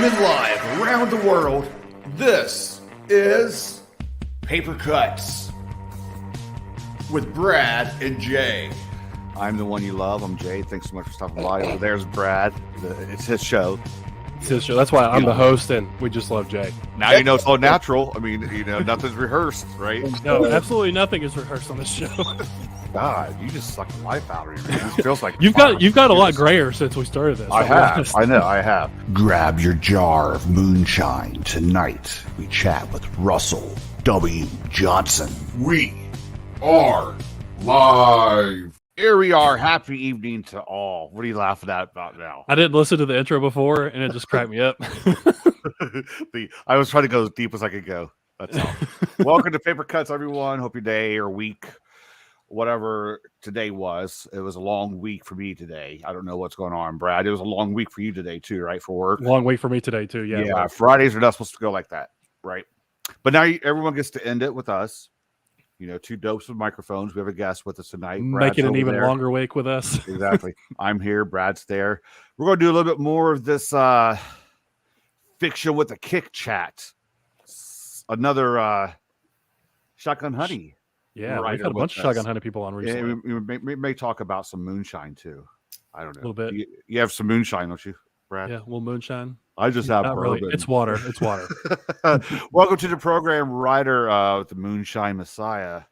Streaming live around the world, this is Paper Cuts with Brad and Jay. I'm the one you love. I'm Jay. Thanks so much for stopping by. Over there's Brad. It's his show. It's his show. That's why I'm the host, and we just love Jay. Now you know it's all natural. I mean, nothing's rehearsed, right? No, absolutely nothing is rehearsed on this show. God, you just suck the life out of me. It feels like you've got a lot grayer since we started this. I have. I know. I have. Grab your jar of moonshine. Tonight, we chat with Russell W. Johnson. We are live. Here we are. Happy evening to all. What are you laughing at about now? I didn't listen to the intro before, and it just cracked me up. I was trying to go as deep as I could go. That's all. Welcome to Paper Cuts, everyone. Hope your day or week, whatever today was. It was a long week for me today. I don't know what's going on, Brad. It was a long week for you today too, right? For work. Long week for me today too. Yeah. Yeah. Fridays are not supposed to go like that, right? But now everyone gets to end it with us. Two dopes with microphones. We have a guest with us tonight. Make it an even longer week with us. Exactly. I'm here. Brad's there. We're going to do a little bit more of this fiction with a kick chat. Another Shotgun Honey. Yeah, we've had a bunch of Shotgun Honey people on recently. Yeah, we may talk about some moonshine too. I don't know. A little bit. You have some moonshine, don't you, Brad? Yeah, a little moonshine. I just have Not bourbon. really. It's water. It's water. Welcome to the program, writer of the Moonshine Messiah.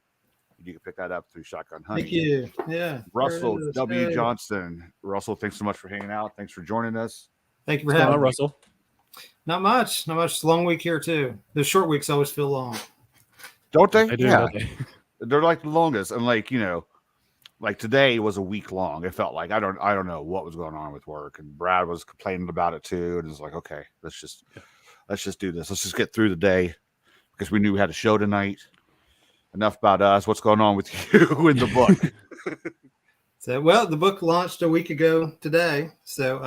You can pick that up through Shotgun Honey. Thank you. Yeah. Russell W. Johnson. Russell, thanks so much for hanging out. Thanks for joining us. Thank you for having me. Russell. Not much. It's a long week here too. The short weeks always feel long. Don't they? They do, yeah. don't they? They're like the longest. And like today was a week long. It felt like I don't know what was going on with work. And Brad was complaining about it too. And it's like, okay, let's just do this. Let's just get through the day because we knew we had a show tonight. Enough about us. What's going on with you in the book? So, the book launched a week ago today. So,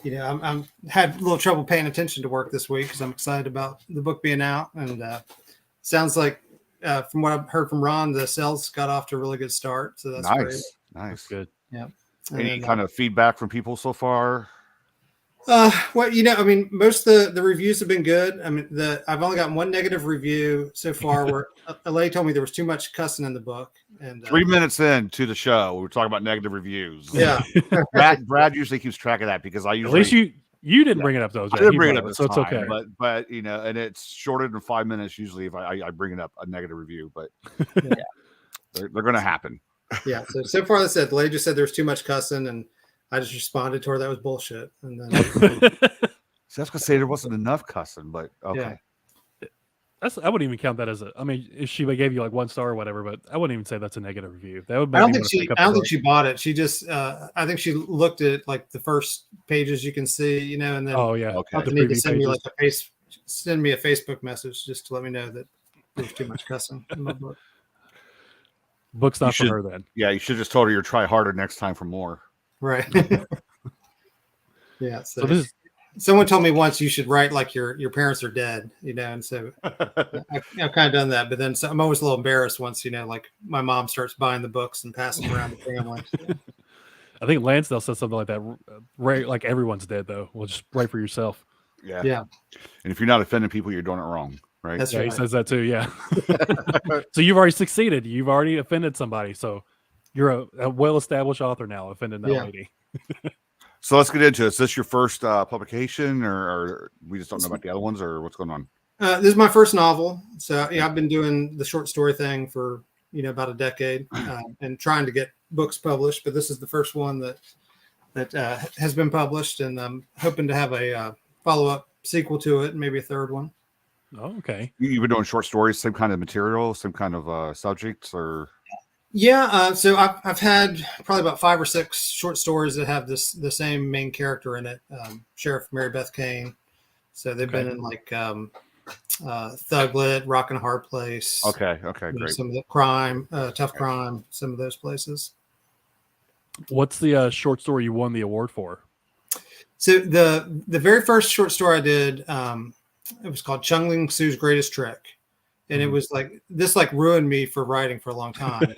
I'm had a little trouble paying attention to work this week because I'm excited about the book being out. And sounds like, from what I've heard from Ron, the sales got off to a really good start. So that's great. Nice. That's good. Yeah. Any kind of feedback from people so far? Most of the reviews have been good. I've only gotten one negative review so far where a lady told me there was too much cussing in the book. And 3 minutes into the show, we were talking about negative reviews. Yeah. Brad usually keeps track of that because I usually. At least you didn't bring it up though. I didn't bring it up, so it's okay. But and it's shorter than 5 minutes usually if I bring it up a negative review. But yeah, they're going to happen. Yeah. So far, that's it. The lady just said there was too much cussing, and I just responded to her that was bullshit. And then so I was gonna say there wasn't enough cussing, but okay. Yeah. I wouldn't even count that as if she gave you like 1 star or whatever, but I wouldn't even say that's a negative review. That would. I don't think she bought it. She just, I think she looked at like the first pages you can see, and then need to send me send me a Facebook message just to let me know that there's too much cussing in my book. Book's not for her then. Yeah, you should just told her you'll try harder next time for more. Right. Yeah. So this is. Someone told me once you should write like your parents are dead, and so I've kind of done that. But then I'm always a little embarrassed once, like my mom starts buying the books and passing them around the family. I think Lansdale said something like that. Right, like everyone's dead though. Well, just write for yourself. Yeah. Yeah. And if you're not offending people, you're doing it wrong, right? That's right. He says that too. Yeah. So you've already succeeded. You've already offended somebody. So you're a well-established author now, offending that lady. So let's get into it. Is this your first publication, or we just don't know about the other ones, or what's going on? This is my first novel. So I've been doing the short story thing for about a decade and trying to get books published. But this is the first one that has been published, and I'm hoping to have a follow-up sequel to it, maybe a third one. Oh, okay. You've been doing short stories, same kind of material, same kind of subjects, or? Yeah, so I've had probably about 5 or 6 short stories that have the same main character in it, Sheriff Mary Beth Kane. So they've been in like Thuglit, Rock and a Hard Place. Okay, great. Some of the crime, Tough Crime, some of those places. What's the short story you won the award for? So the very first short story I did, it was called Chung Ling Sue's Greatest Trick. And it was like, this like ruined me for writing for a long time.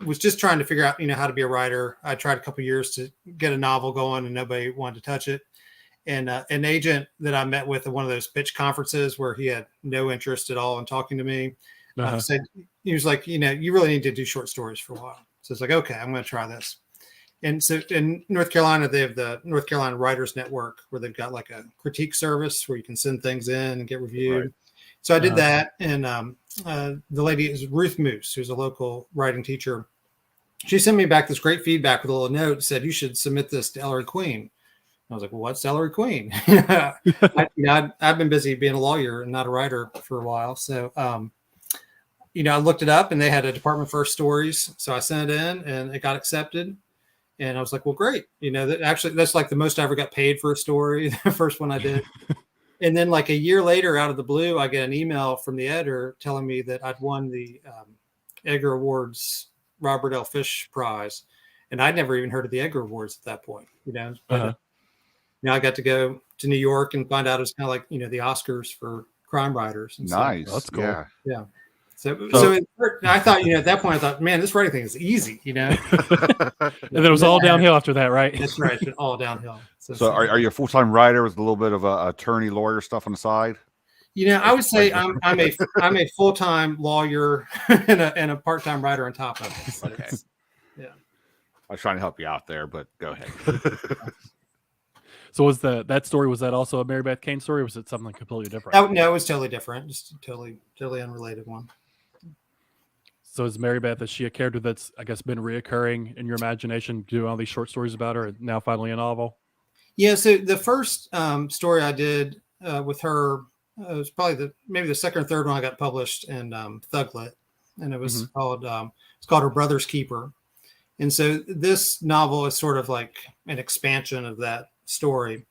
was just trying to figure out, how to be a writer. I tried a couple years to get a novel going, and nobody wanted to touch it. And an agent that I met with at one of those pitch conferences where he had no interest at all in talking to me, said, he was like, you really need to do short stories for a while. So it's like, okay, I'm going to try this. And so in North Carolina, they have the North Carolina Writers Network, where they've got like a critique service where you can send things in and get reviewed. Right. So I did that. And the lady is Ruth Moose, who's a local writing teacher. She sent me back this great feedback with a little note, said, you should submit this to Ellery Queen. I was like, well, what's Ellery Queen? I've been busy being a lawyer and not a writer for a while. So, I looked it up, and they had a Department First Stories. So I sent it in, and it got accepted. And I was like, well, great. That's like the most I ever got paid for a story, the first one I did. And then like a year later, out of the blue, I get an email from the editor telling me that I'd won the Edgar Awards Robert L. Fish Prize. And I'd never even heard of the Edgar Awards at that point, But, I got to go to New York and find out it's kind of like, the Oscars for crime writers. And nice. So, that's cool. Yeah. So I thought, at that point, I thought, man, this writing thing is easy, And then it was all downhill after that, right? That's right. It's been all downhill. So are you a full-time writer with a little bit of attorney lawyer stuff on the side? I would say I'm a full-time lawyer and a part-time writer on top of it. Okay. Yeah. I was trying to help you out there, but go ahead. So was that story, was that also a Mary Beth Kane story, or was it something completely different? No, it was totally different. Just a totally unrelated one. So is Mary Beth, is she a character that's, I guess, been reoccurring in your imagination, doing all these short stories about her, and now finally a novel? Yeah, so the first story I did with her was probably maybe the second or third one I got published in Thuglit, and it was called Her Brother's Keeper. And so this novel is sort of like an expansion of that story.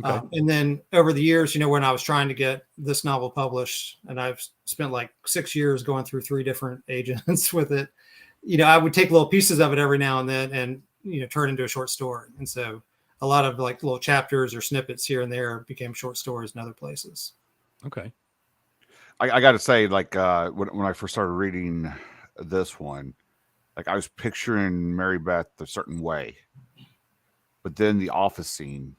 Okay. And then over the years, when I was trying to get this novel published, and I've spent like 6 years going through 3 different agents with it, I would take little pieces of it every now and then and, turn into a short story. And so a lot of like little chapters or snippets here and there became short stories in other places. Okay. I got to say, like, when I first started reading this one, like I was picturing Mary Beth a certain way, but then the office scene,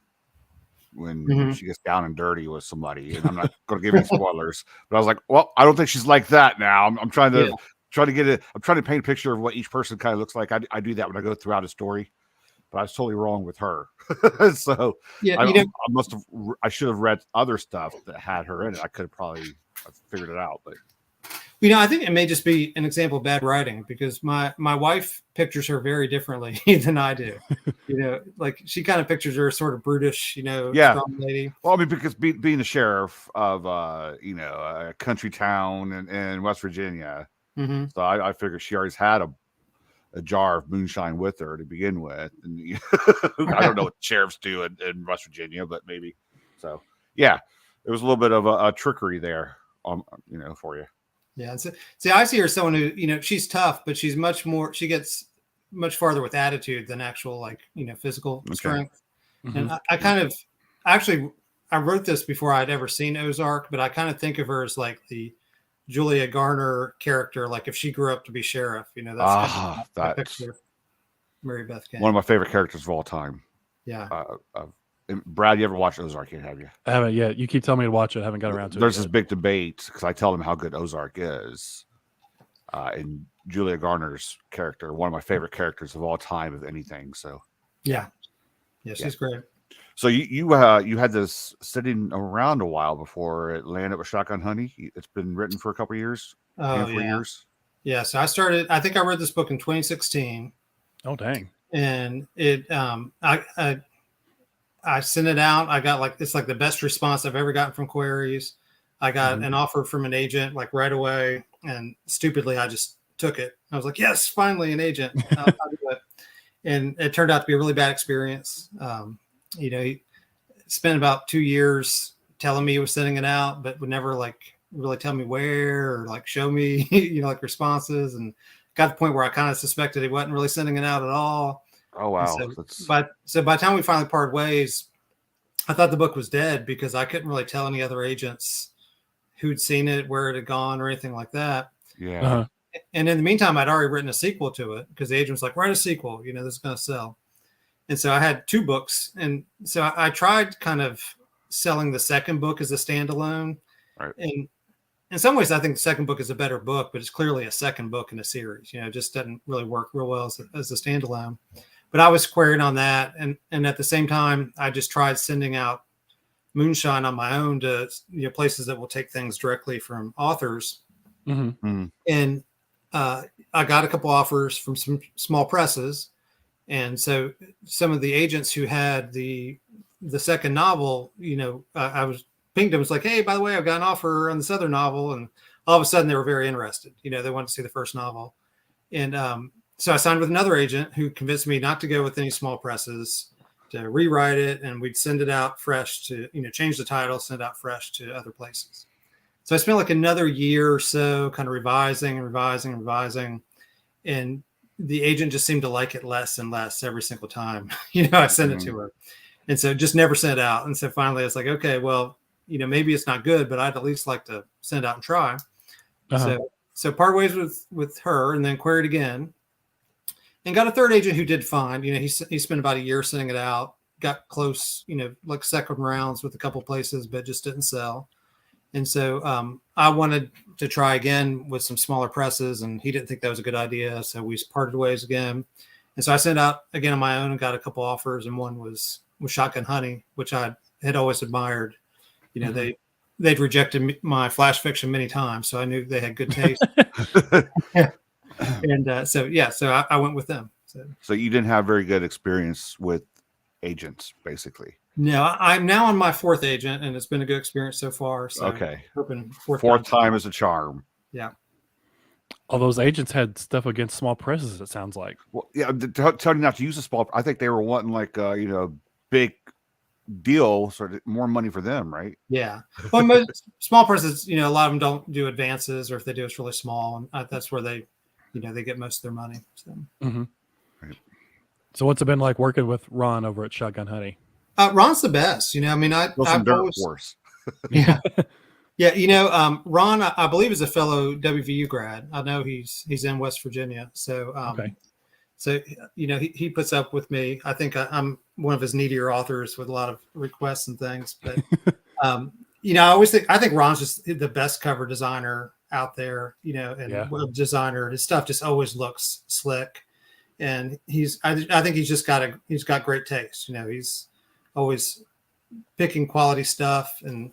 when she gets down and dirty with somebody, and I'm not going to give any spoilers, but I was like, well, I don't think she's like that now. I'm trying to I'm trying to paint a picture of what each person kind of looks like. I do that when I go throughout a story, but I was totally wrong with her. So I should have read other stuff that had her in it. I could have probably figured it out, but I think it may just be an example of bad writing, because my wife pictures her very differently than I do. Like she kind of pictures her sort of brutish, strong lady. Well, I mean, because being the sheriff of, a country town in West Virginia, so I figured she always had a jar of moonshine with her to begin with. And I don't know what sheriffs do in West Virginia, but maybe. So, yeah, it was a little bit of a trickery there, for you. Yeah. So, see, I see her as someone who, she's tough, but she gets much farther with attitude than actual, physical strength. And I wrote this before I'd ever seen Ozark, but I kind of think of her as like the Julia Garner character. Like if she grew up to be sheriff, that's Mary Beth Kane. One of my favorite characters of all time. Yeah. Brad, you ever watched Ozark yet, have you? I haven't yet. You keep telling me to watch it. I haven't got around to it. There's this big debate because I tell them how good Ozark is. And Julia Garner's character, one of my favorite characters of all time, of anything. So, yeah, she's great. So you had this sitting around a while before it landed with Shotgun Honey. It's been written for a couple of years, years. Yeah. So I think I read this book in 2016. Oh, dang. And it, I sent it out. I got it's like the best response I've ever gotten from queries. I got an offer from an agent like right away, and stupidly I just took it. I was like, yes, finally an agent. I'll do it. And it turned out to be a really bad experience. He spent about 2 years telling me he was sending it out, but would never really tell me where or show me, responses, and got to the point where I kind of suspected he wasn't really sending it out at all. Oh, wow. So by the time we finally parted ways, I thought the book was dead because I couldn't really tell any other agents who'd seen it, where it had gone, or anything like that. Yeah. And in the meantime, I'd already written a sequel to it because the agent was like, write a sequel, this is going to sell. And so I had 2 books. And so I tried kind of selling the second book as a standalone. Right. And in some ways, I think the second book is a better book, but it's clearly a second book in a series. It just doesn't really work real well as a standalone. But I was querying on that. And at the same time, I just tried sending out Moonshine on my own to places that will take things directly from authors. And I got a couple offers from some small presses. And so some of the agents who had the second novel, I was pinged them. It was like, hey, by the way, I've got an offer on this other novel. And all of a sudden they were very interested. They wanted to see the first novel. And so I signed with another agent who convinced me not to go with any small presses, to rewrite it. And we'd send it out fresh to, change the title, send it out fresh to other places. So I spent like another year or so kind of revising. And the agent just seemed to like it less and less every single time, I sent it to her. And so just never sent it out. And so finally I was like, okay, well, maybe it's not good, but I'd at least like to send it out and try. So part ways with her, and then queried again and got a third agent who did fine. He spent about a year sending it out, got close, like second rounds with a couple places, but just didn't sell. And so I wanted to try again with some smaller presses, and he didn't think that was a good idea. So we parted ways again. And so I sent out again on my own and got a couple offers. And one was Shotgun Honey, which I had always admired. They'd rejected my flash fiction many times, so I knew they had good taste. And so I went with them. So you didn't have very good experience with agents, basically. No, I'm now on my 4th agent, and it's been a good experience so far. So okay. Hoping fourth time is a charm. Yeah. All those agents had stuff against small presses, it sounds like. Well, yeah, tell you not to use a small. I think they were wanting like big deal, sort of more money for them, right? Yeah. Well, most small presses, a lot of them don't do advances, or if they do, it's really small, and that's where they get most of their money. So. Right. So what's it been like working with Ron over at Shotgun Honey? Ron's the best. I've always, force. Yeah. Yeah. Ron, I believe, is a fellow WVU grad. I know he's in West Virginia. So, okay. So, he puts up with me. I think I'm one of his needier authors with a lot of requests and things, but, I think Ron's just the best cover designer out there, and web designer. His stuff just always looks slick, and I think he's got great taste. He's always picking quality stuff. And,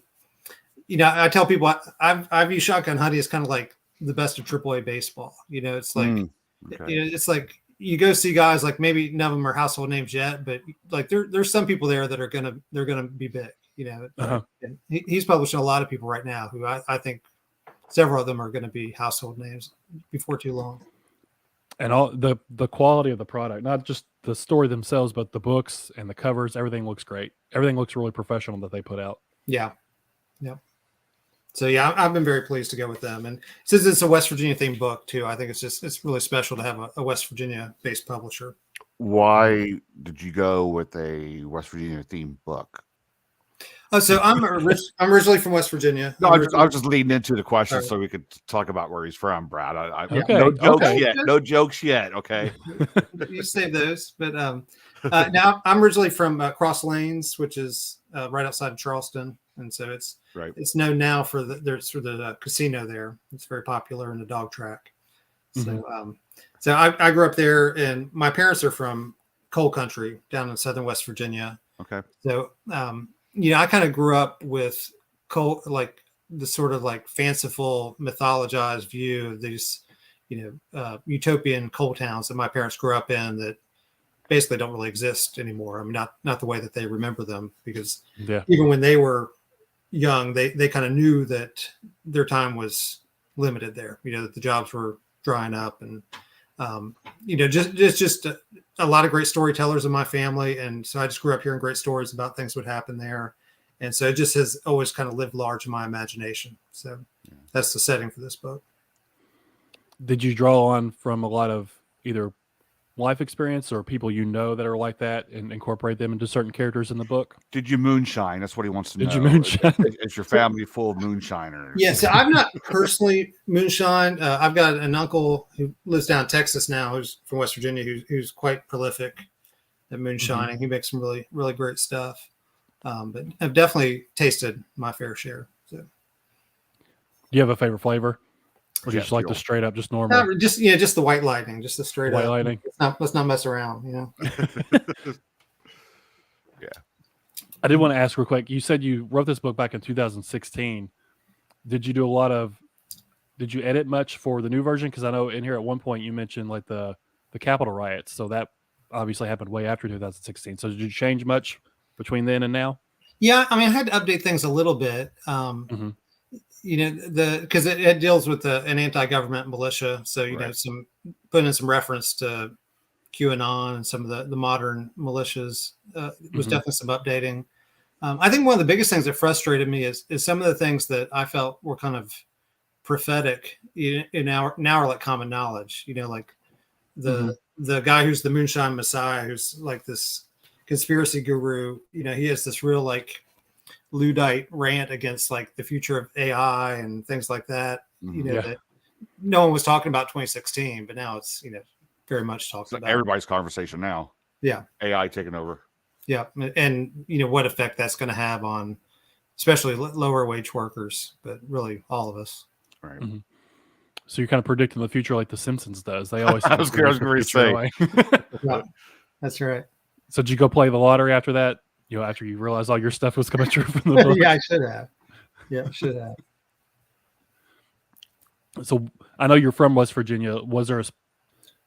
I tell people I view Shotgun Honey as kind of like the best of AAA baseball. It's like, it's like you go see guys, like maybe none of them are household names yet, but like there's some people there that they're going to be big, and he's publishing a lot of people right now who I think several of them are going to be household names before too long. And all the quality of the product, not just the story themselves, but the books and the covers, everything looks great. Everything looks really professional that they put out. Yeah. Yeah. So I've been very pleased to go with them. And since it's a West Virginia themed book too, I think it's really special to have a West Virginia based publisher. Why did you go with a West Virginia themed book? Oh, so I'm originally from West Virginia. No, I was just leading into the question so we could talk about where he's from, Brad. No jokes yet. Okay. You save those. But now I'm originally from Cross Lanes, which is right outside of Charleston. And so it's known now for the casino there. It's very popular in the dog track. So I grew up there, and my parents are from coal country down in southern West Virginia. Okay. So I kind of grew up with coal, like the sort of like fanciful, mythologized view of these, utopian coal towns that my parents grew up in that basically don't really exist anymore. I mean, not the way that they remember them, because even when they were young, they kind of knew that their time was limited there, that the jobs were drying up, and just a lot of great storytellers in my family. And so I just grew up hearing great stories about things would happen there. And so it just has always kind of lived large in my imagination. So that's the setting for this book. Did you draw on from a lot of either life experience or people you know that are like that and incorporate them into certain characters in the book? Did you moonshine? That's what he wants to know. Did you moonshine? Is your family full of moonshiners? Yeah, so I'm not personally moonshine. I've got an uncle who lives down in Texas now, who's from West Virginia, who's quite prolific at moonshining. He makes some really, really great stuff. But I've definitely tasted my fair share. So, Do you have a favorite flavor? Or do you Yeah, just like the fuel. straight up, just normal just the white lightning, just the straight white up. lightning? Let's not mess around, you know. I did want to ask real quick. You said you wrote this book back in 2016. Did you did you edit much for the new version? Because I know in here at one point you mentioned like the Capitol riots. So that obviously happened way after 2016. So did you change much between then and now? Yeah, I mean, I had to update things a little bit. You know, because it deals with an anti-government militia, so you know, putting in some reference to QAnon and some of the modern militias was definitely some updating. I think one of the biggest things that frustrated me is some of the things that I felt were kind of prophetic in our like common knowledge. You know, like the guy who's the Moonshine Messiah, who's like this conspiracy guru. You know, he has this real like Luddite rant against like the future of AI and things like that. You know, that no one was talking about 2016, but now it's, you know, very much talked about. Everybody's conversation now. Yeah. AI taking over. Yeah. And, you know, what effect that's going to have on especially lower wage workers, but really all of us. Right. So you're kind of predicting the future like The Simpsons does. They always I was going to say. Yeah, that's right. So did you go play the lottery after that? You know, after you realized all your stuff was coming true from the book? Yeah, I should have. Yeah, I should have. So I know you're from West Virginia. Was there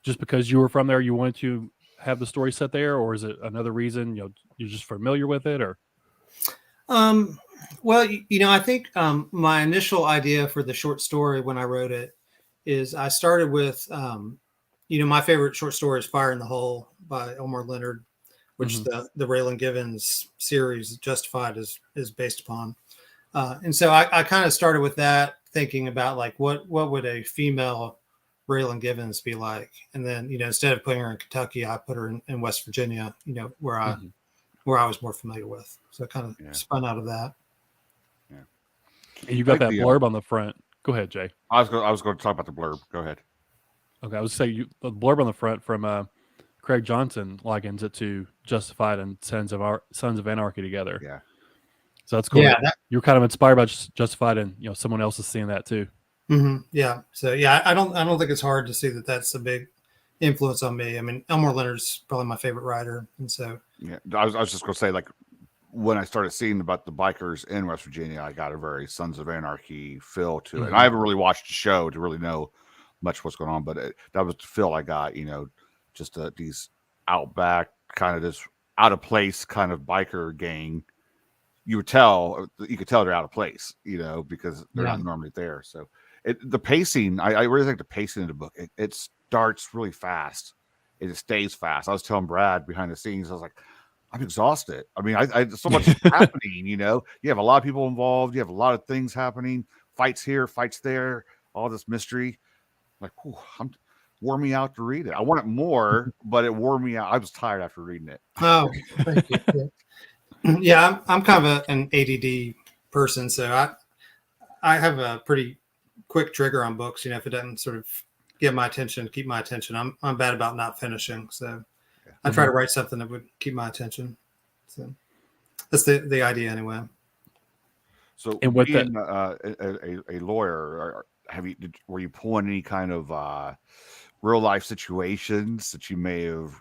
just because you were from there, you wanted to have the story set there, or is it another reason? You know, you're just familiar with it, or? Well, you know, I think my initial idea for the short story when I wrote it is I started with, you know, my favorite short story is Fire in the Hole by Elmore Leonard, which the Raylan Givens series Justified is based upon. And so I kind of started with that, thinking about like what would a female Raylan Givens be like? And then, you know, instead of putting her in Kentucky, I put her in West Virginia, you know, where I was more familiar with. So I kind of spun out of that. Yeah. And you got that blurb on the front. Go ahead, Jay. I was going to talk about the blurb. Go ahead. Okay, I was saying the blurb on the front from Craig Johnson likens it to Justified and Sons of Anarchy together. Yeah. So that's cool. Yeah, you're kind of inspired by Justified, and you know someone else is seeing that too. Yeah. So yeah, I don't think it's hard to see that that's a big influence on me. I mean, Elmore Leonard's probably my favorite writer, and so yeah, I was just going to say, like, when I started seeing about the bikers in West Virginia, I got a very Sons of Anarchy feel to it. And I haven't really watched the show to really know much what's going on, but that was the feel I got. You know, just these outback kind of this out of place kind of biker gang. You could tell they're out of place, you know, because they're not normally there. So the pacing, I really like the pacing of the book. It starts really fast. It stays fast. I was telling Brad behind the scenes, I was like, I'm exhausted. I mean, I so much happening, you know. You have a lot of people involved. You have a lot of things happening. Fights here, fights there, all this mystery. Like, wore me out to read it. I wanted more, but it wore me out. I was tired after reading it. Oh, thank you. Yeah, I'm kind of an ADD person, so I have a pretty quick trigger on books. You know, if it doesn't sort of keep my attention, I'm bad about not finishing. So I try to write something that would keep my attention. So that's the idea anyway. So, and with being a lawyer, were you pulling any kind of real life situations that you may have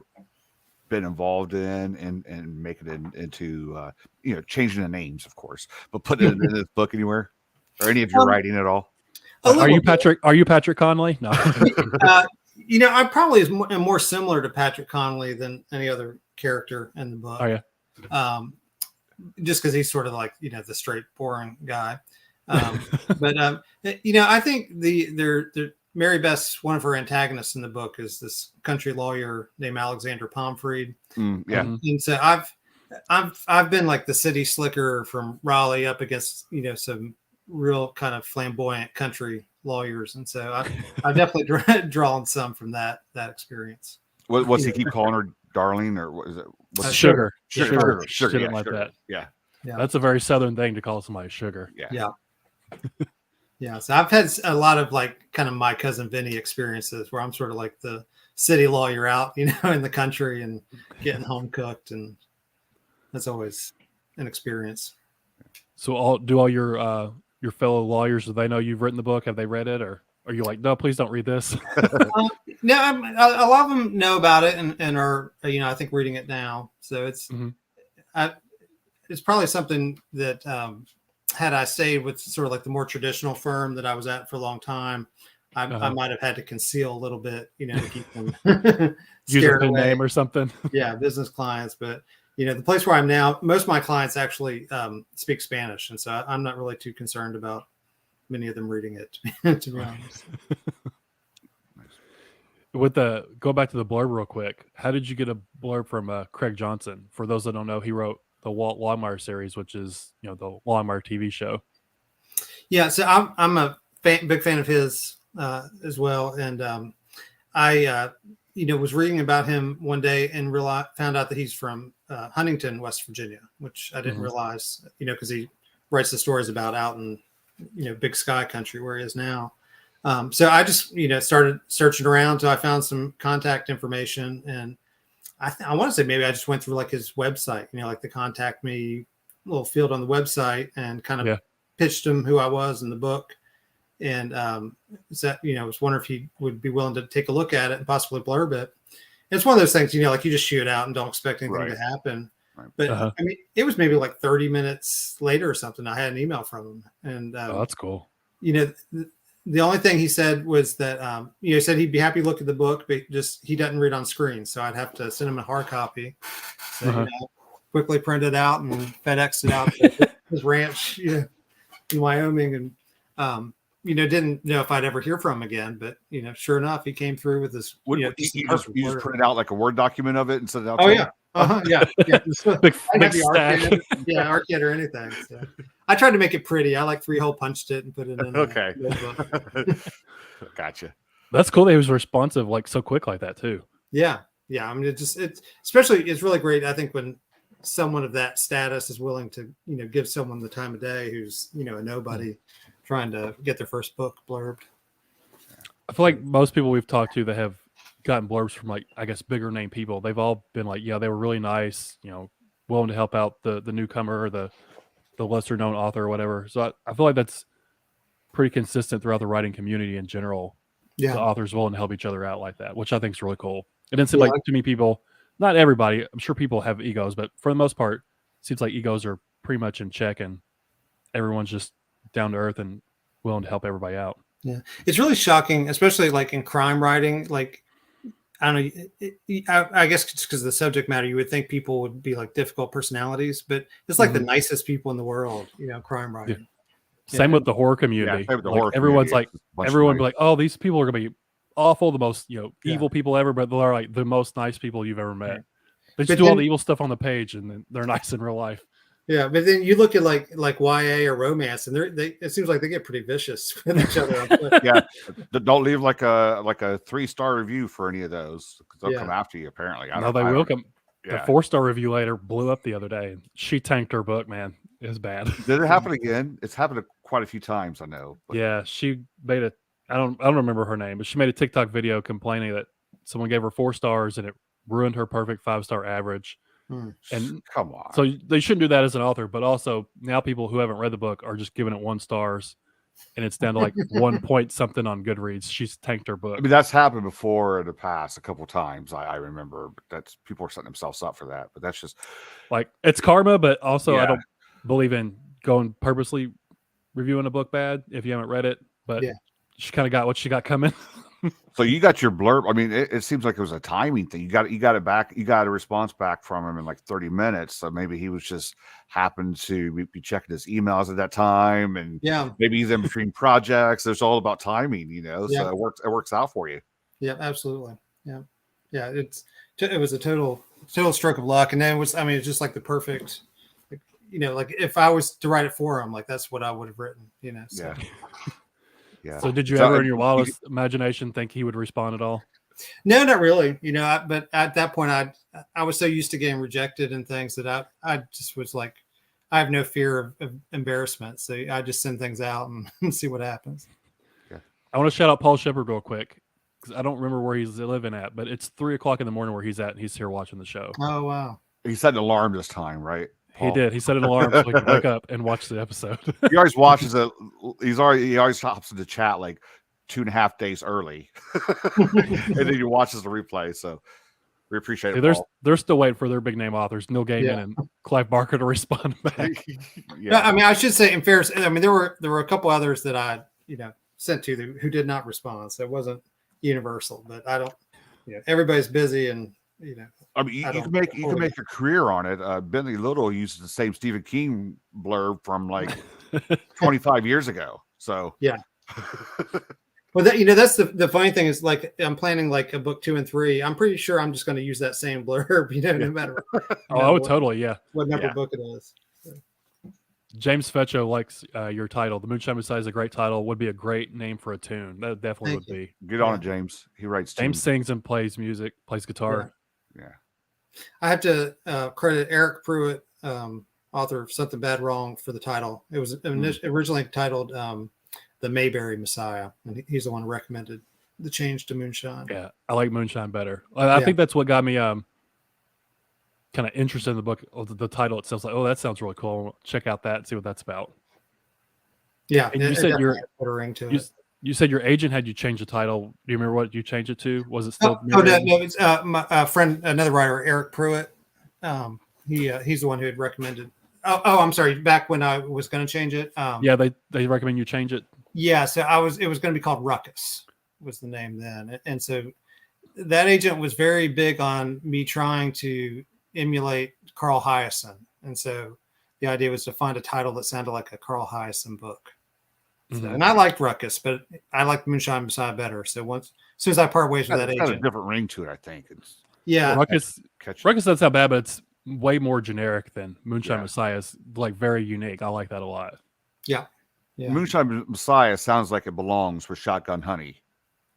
been involved in and making it into you know, changing the names, of course, but putting it in this book anywhere or any of your writing at all? Are you Patrick Conley? No. You know, I probably am more similar to Patrick Connolly than any other character in the book. Oh yeah. Just because he's sort of like, you know, the straight boring guy. But you know, I think Mary Beth's one of her antagonists in the book is this country lawyer named Alexander Pomfried. And so I've been like the city slicker from Raleigh up against, you know, some real kind of flamboyant country lawyers, and so I've definitely drawn some from that experience. What's he keep calling her, darling, or what is it? What's Sugar. Sugar. Shit Yeah, like sugar. that. Yeah. Yeah. That's a very Southern thing to call somebody sugar. Yeah. Yeah. Yeah. So I've had a lot of like kind of my cousin Vinny experiences where I'm sort of like the city lawyer out, in the country and getting home cooked. And that's always an experience. So all your fellow lawyers, do they know you've written the book? Have they read it, or are you like, no, please don't read this? No, a lot of them know about it and are, I think reading it now. So it's, it's probably something that, had I stayed with sort of like the more traditional firm that I was at for a long time, I might have had to conceal a little bit, to keep them Use a scared pen away. name or something. Yeah, business clients. But, the place where I'm now, most of my clients actually speak Spanish. And so I'm not really too concerned about many of them reading it, to be honest. Go back to the blurb real quick. How did you get a blurb from Craig Johnson? For those that don't know, he wrote the Walt Longmire series, which is the Longmire TV show. Yeah, so I'm a big fan of his as well, and I was reading about him one day and found out that he's from Huntington, West Virginia, which I didn't realize, because he writes the stories about out in Big Sky country where he is now. So I just started searching around until I found some contact information, and I want to say maybe I just went through like his website, like the contact me little field on the website, and kind of pitched him who I was in the book, and was wondering if he would be willing to take a look at it and possibly blurb it. And it's one of those things, like you just shoot out and don't expect anything to happen. Right. But I mean, it was maybe like 30 minutes later or something, I had an email from him, and that's cool. The only thing he said was that, he said he'd be happy to look at the book, but just he doesn't read on screen. So I'd have to send him a hard copy. So, quickly print it out and FedEx it out to his ranch in Wyoming. And, didn't know if I'd ever hear from him again. But, sure enough, he came through with this. You just printed out like a Word document of it and sent it out to him? Yeah. Yeah. Big stack. ARCAD or anything. So. I tried to make it pretty. I like 3-hole punched it and put it in. Okay. Gotcha. That's cool that he was responsive like so quick like that too. Yeah. I mean, it's really great. I think when someone of that status is willing to, give someone the time of day who's, a nobody trying to get their first book blurbed. I feel like most people we've talked to that have gotten blurbs from like, I guess, bigger name people, they've all been like, yeah, they were really nice, willing to help out the newcomer or the lesser known author or whatever. So I feel like that's pretty consistent throughout the writing community in general. Yeah. The authors willing to help each other out like that, which I think is really cool. It didn't seem like too many people, not everybody, I'm sure people have egos, but for the most part, it seems like egos are pretty much in check and everyone's just down to earth and willing to help everybody out. Yeah. It's really shocking, especially like in crime writing, like, I don't know. I guess just because of the subject matter, you would think people would be like difficult personalities, but it's like the nicest people in the world, crime writing. Yeah. Same with the horror community. Yeah, everyone's like, everyone be like, oh, these people are going to be awful, the most evil people ever, but they're like the most nice people you've ever met. They just do all the evil stuff on the page, and then they're nice in real life. Yeah, but then you look at like YA or romance, and it seems like they get pretty vicious with each other. Yeah, don't leave like a 3-star review for any of those because they'll come after you. Apparently, they will come. Yeah. The 4-star review later blew up the other day. She tanked her book, man. It was bad. Did it happen again? It's happened quite a few times, I know. But. Yeah, she made I don't remember her name, but she made a TikTok video complaining that someone gave her 4 stars and it ruined her perfect 5-star average. And come on. So they shouldn't do that as an author, but also now people who haven't read the book are just giving it 1 stars. And it's down to like 1 point something on Goodreads. She's tanked her book. I mean, that's happened before in the past a couple of times. I remember, but that's people are setting themselves up for that. But that's just like it's karma. But also, I don't believe in going purposely reviewing a book bad if you haven't read it. But she kind of got what she got coming. So you got your blurb. I mean, it seems like it was a timing thing. You got it back. You got a response back from him in like 30 minutes. So maybe he was just happened to be checking his emails at that time, and maybe he's in between projects. It's all about timing, So it works out for you. Yeah, absolutely. Yeah. It was a total stroke of luck, and then it's just like the perfect. Like if I was to write it for him, like that's what I would have written. So. Yeah. So did you ever in your wildest imagination think he would respond at all? No, not really. But at that point, I was so used to getting rejected and things that I just was like, I have no fear of embarrassment, so I just send things out and see what happens. Yeah. I want to shout out Paul Shepard real quick because I don't remember where he's living at, but it's 3:00 in the morning where he's at, and he's here watching the show. Oh wow! He set an alarm this time, right? He Paul? did. He set an alarm so he could wake up and watch the episode. He always watches it. He always hops into chat like 2.5 days early, and then he watches the replay. So we appreciate it. They're still waiting for their big name authors, Neil Gaiman and Clive Barker, to respond back. Yeah, I mean, I should say in fairness, I mean there were a couple others that I sent to them who did not respond, so it wasn't universal. But I don't, everybody's busy, and I mean, you can make a career on it. Bentley Little uses the same Stephen King blurb from like 25 years ago. So yeah. Well, that's the funny thing is, like, I'm planning like a book 2 and 3. I'm pretty sure I'm just going to use that same blurb, no matter. I would totally, what number book it is. So. James Fetcho likes your title. The Moonshine Messiah is a great title. Would be a great name for a tune. That definitely would be. Get on it, James. He writes. James sings and plays music, plays guitar. Yeah. I have to credit Eric Pruitt, author of Something Bad Wrong, for the title. It was originally titled The Mayberry Messiah, and he's the one who recommended the change to Moonshine. Yeah, I like Moonshine better. I think that's what got me kind of interested in the book. The title itself, like, oh, that sounds really cool. Check out that and see what that's about. Yeah, and you said put a ring to it. You said your agent had you change the title. Do you remember what you changed it to? Was it still? No, it's my friend, another writer, Eric Pruitt. He's the one who had recommended. Oh, I'm sorry. Back when I was going to change it. Yeah, they recommend you change it. Yeah, so it was going to be called Ruckus, was the name then, and so that agent was very big on me trying to emulate Carl Hiaasen, and so the idea was to find a title that sounded like a Carl Hiaasen book. So, and I liked Ruckus, but I liked Moonshine Messiah better. So as soon as I part ways with that agent, a different ring to it, I think. Ruckus doesn't sound bad, but it's way more generic than Moonshine Messiah. Is like very unique. I like that a lot. Yeah. Moonshine Messiah sounds like it belongs with Shotgun Honey.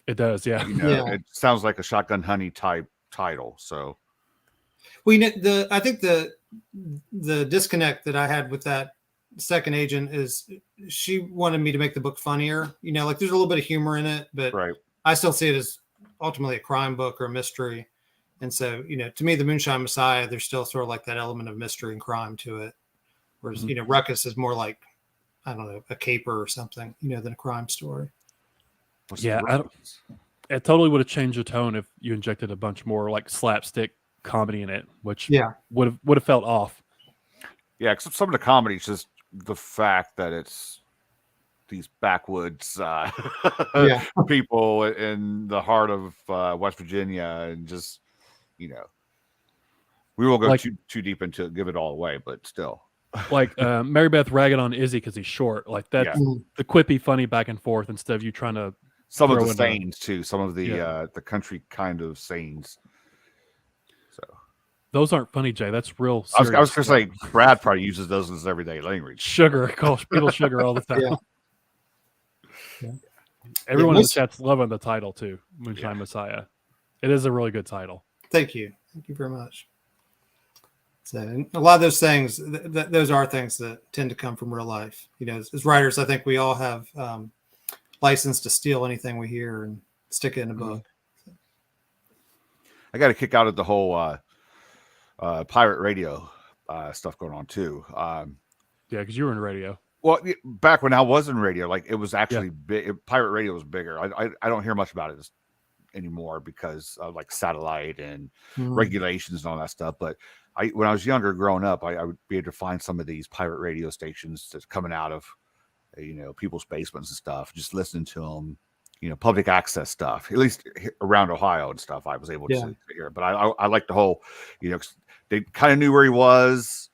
It does, yeah. It sounds like a Shotgun Honey type title. So, I think the disconnect that I had with that second agent is she wanted me to make the book funnier. Like there's a little bit of humor in it, but I still see it as ultimately a crime book or a mystery. And so, to me, the Moonshine Messiah, there's still sort of like that element of mystery and crime to it. Whereas, Ruckus is more like, I don't know, a caper or something, than a crime story. It totally would have changed the tone if you injected a bunch more like slapstick comedy in it, which would have felt off. Yeah, except some of the comedy is just the fact that it's these backwoods people in the heart of West Virginia, and just we won't go too deep into it, give it all away, but still. Like Mary Beth ragging on Izzy because he's short. Like that's the quippy, funny back and forth instead of you trying to. Some of the sayings too. Some of the country kind of sayings. So those aren't funny, Jay. That's real. I was going to say Brad probably uses those in his everyday language. Sugar, calls people sugar all the time. Yeah. Everyone in the chat's loving the title too. Moonshine Messiah. It is a really good title. Thank you very much. So a lot of those things, those are things that tend to come from real life. As writers, I think we all have license to steal anything we hear and stick it in a book. I got a kick out of the whole pirate radio stuff going on too. Because you were in radio. Well, back when I was in radio, like it was actually big. Pirate radio was bigger. I don't hear much about it anymore because of like satellite and regulations and all that stuff. But when I was younger, growing up, I would be able to find some of these pirate radio stations that's coming out of, people's basements and stuff, just listening to them, public access stuff, at least around Ohio and stuff. I was able to hear, but I like the whole, they kind of knew where he was.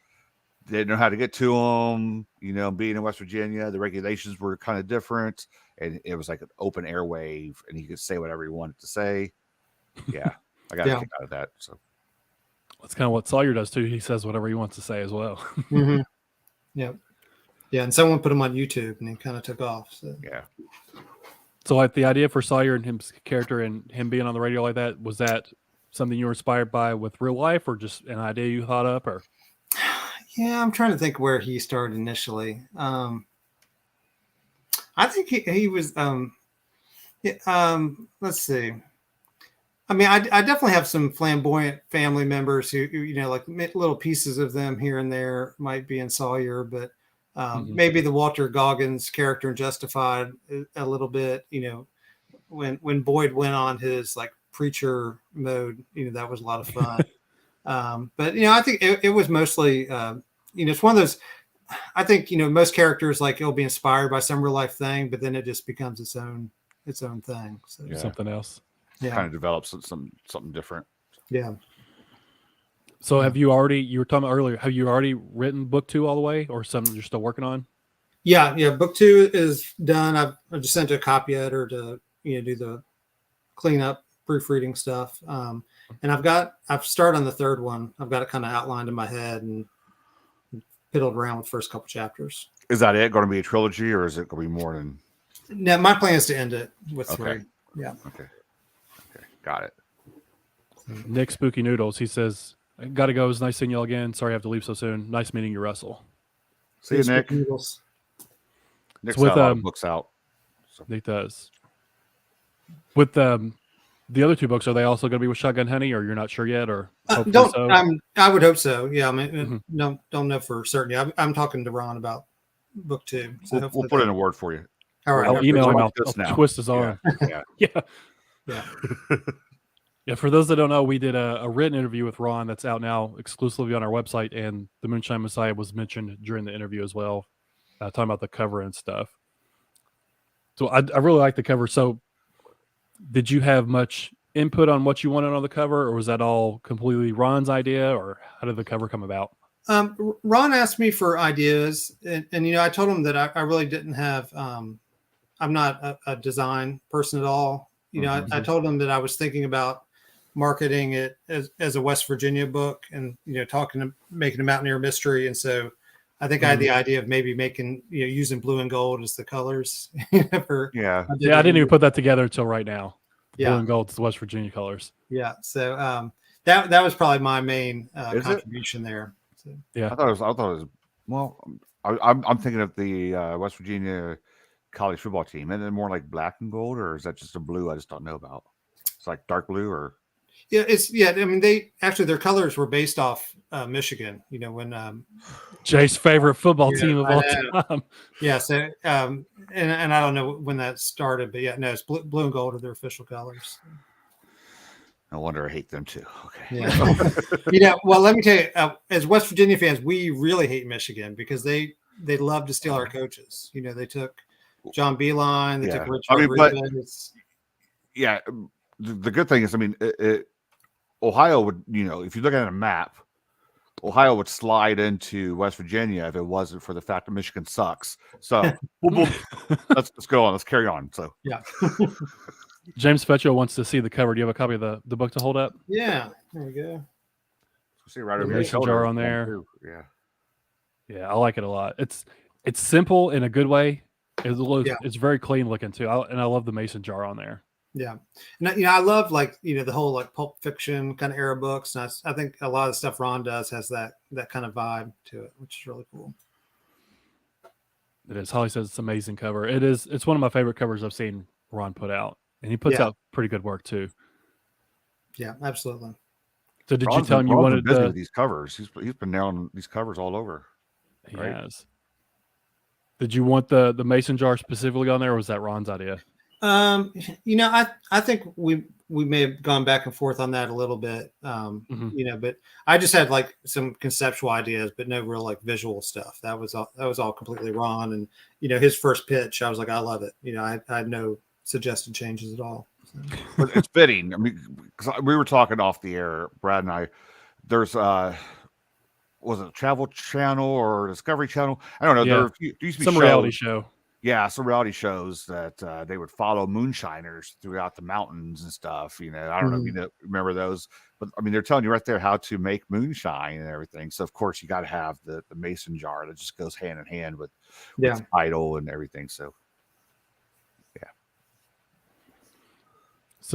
They didn't know how to get to him, being in West Virginia, the regulations were kind of different, and it was like an open airwave and he could say whatever he wanted to say. Yeah. I got a kick out of that. So. That's kind of what Sawyer does too. He says whatever he wants to say as well. Yeah. Yeah. And someone put him on YouTube and he kind of took off. So. Yeah. So, like the idea for Sawyer and his character and him being on the radio like that, was that something you were inspired by with real life, or just an idea you thought up? Or Yeah, I'm trying to think where he started initially. I think he was. Let's see. I mean, I definitely have some flamboyant family members who like little pieces of them here and there might be in Sawyer, but maybe the Walter Goggins character in Justified a little bit. When Boyd went on his like preacher mode, that was a lot of fun. But I think it was mostly, it's one of those. I think most characters, like, it'll be inspired by some real life thing, but then it just becomes its own thing. So something else. yeah, Kind of develops something different. yeah. So, have you already? You were talking about earlier. Have you already written book 2 all the way, or something you're still working on? Yeah. Book 2 is done. I've just sent a copy editor to do the cleanup, proofreading stuff. And I've started on the third one. I've got it kind of outlined in my head and piddled around with the first couple chapters. Is that it? Going to be a trilogy, or is it going to be more than? No, my plan is to end it with 3. Yeah. Okay. Got it. Nick Spooky Noodles. He says, "Got to go. It was nice seeing y'all again. Sorry I have to leave so soon. Nice meeting you, Russell." See you, Nick. Noodles. Nick's So with, got a lot of books out. So. Nick does. With the other 2 books, are they also going to be with Shotgun Honey, or you're not sure yet, or hopefully so? I would hope so. Yeah, I mean, don't know for certain. I'm talking to Ron about book 2. So We'll put in a word for you. All right. I'll email him. I'll now. twist his arm. Yeah. Yeah. Yeah. For those that don't know, we did a written interview with Ron that's out now exclusively on our website, and the Moonshine Messiah was mentioned during the interview as well, talking about the cover and stuff. So I really like the cover. So did you have much input on what you wanted on the cover, or was that all completely Ron's idea, or how did the cover come about? Ron asked me for ideas, and I told him that I really didn't have. I'm not a design person at all. I told him that I was thinking about marketing it as a West Virginia book, and making a mountaineer mystery, and so I think I had the idea of maybe making using blue and gold as the colors. I didn't even put that together until right now. Yeah, blue and gold is the West Virginia colors. Yeah, so that was probably my main contribution there. So. Yeah, I thought it was. Well, I'm thinking of the West Virginia college football team, and then more like black and gold, or is that just a blue I just don't know about? It's like dark blue, or I mean, their colors were based off Michigan. When Jay's favorite football team of all time. Yeah, so and I don't know when that started, but it's blue and gold are their official colors. No wonder I hate them too. Okay. Yeah. Well, let me tell you, as West Virginia fans, we really hate Michigan because they love to steal our coaches. They took John Beeline, they took Rich Rodriguez. Yeah, the good thing is, I mean, Ohio would, if you look at a map, Ohio would slide into West Virginia if it wasn't for the fact that Michigan sucks. So let's go on. Let's carry on. So yeah. James Fetcho wants to see the cover. Do you have a copy of the book to hold up? Yeah, there we go. See right over here. Jar on there. Yeah, I like it a lot. It's simple in a good way. It's very clean looking too. And I love the mason jar on there. Yeah, and I love the whole Pulp Fiction kind of era books. And I think a lot of the stuff Ron does has that kind of vibe to it, which is really cool. It is. Holly says it's an amazing cover. It is. It's one of my favorite covers I've seen Ron put out, and he puts out pretty good work too. Yeah, absolutely. So did you tell him you wanted busy with these covers? He's been nailing these covers all over. He has. Did you want the mason jar specifically on there, or was that Ron's idea? I think we may have gone back and forth on that a little bit. But I just had some conceptual ideas, but no real visual stuff. That was all completely Ron. And his first pitch, I was like, I love it. I had no suggested changes at all. So. But it's fitting. I mean, because we were talking off the air, Brad and I. There's was it Travel Channel or Discovery Channel? I don't know. Yeah. There used to be some reality show. Yeah, some reality shows that they would follow moonshiners throughout the mountains and stuff. I don't know if you remember those, but I mean, they're telling you right there how to make moonshine and everything. So of course you got to have the mason jar that just goes hand in hand with the title and everything. So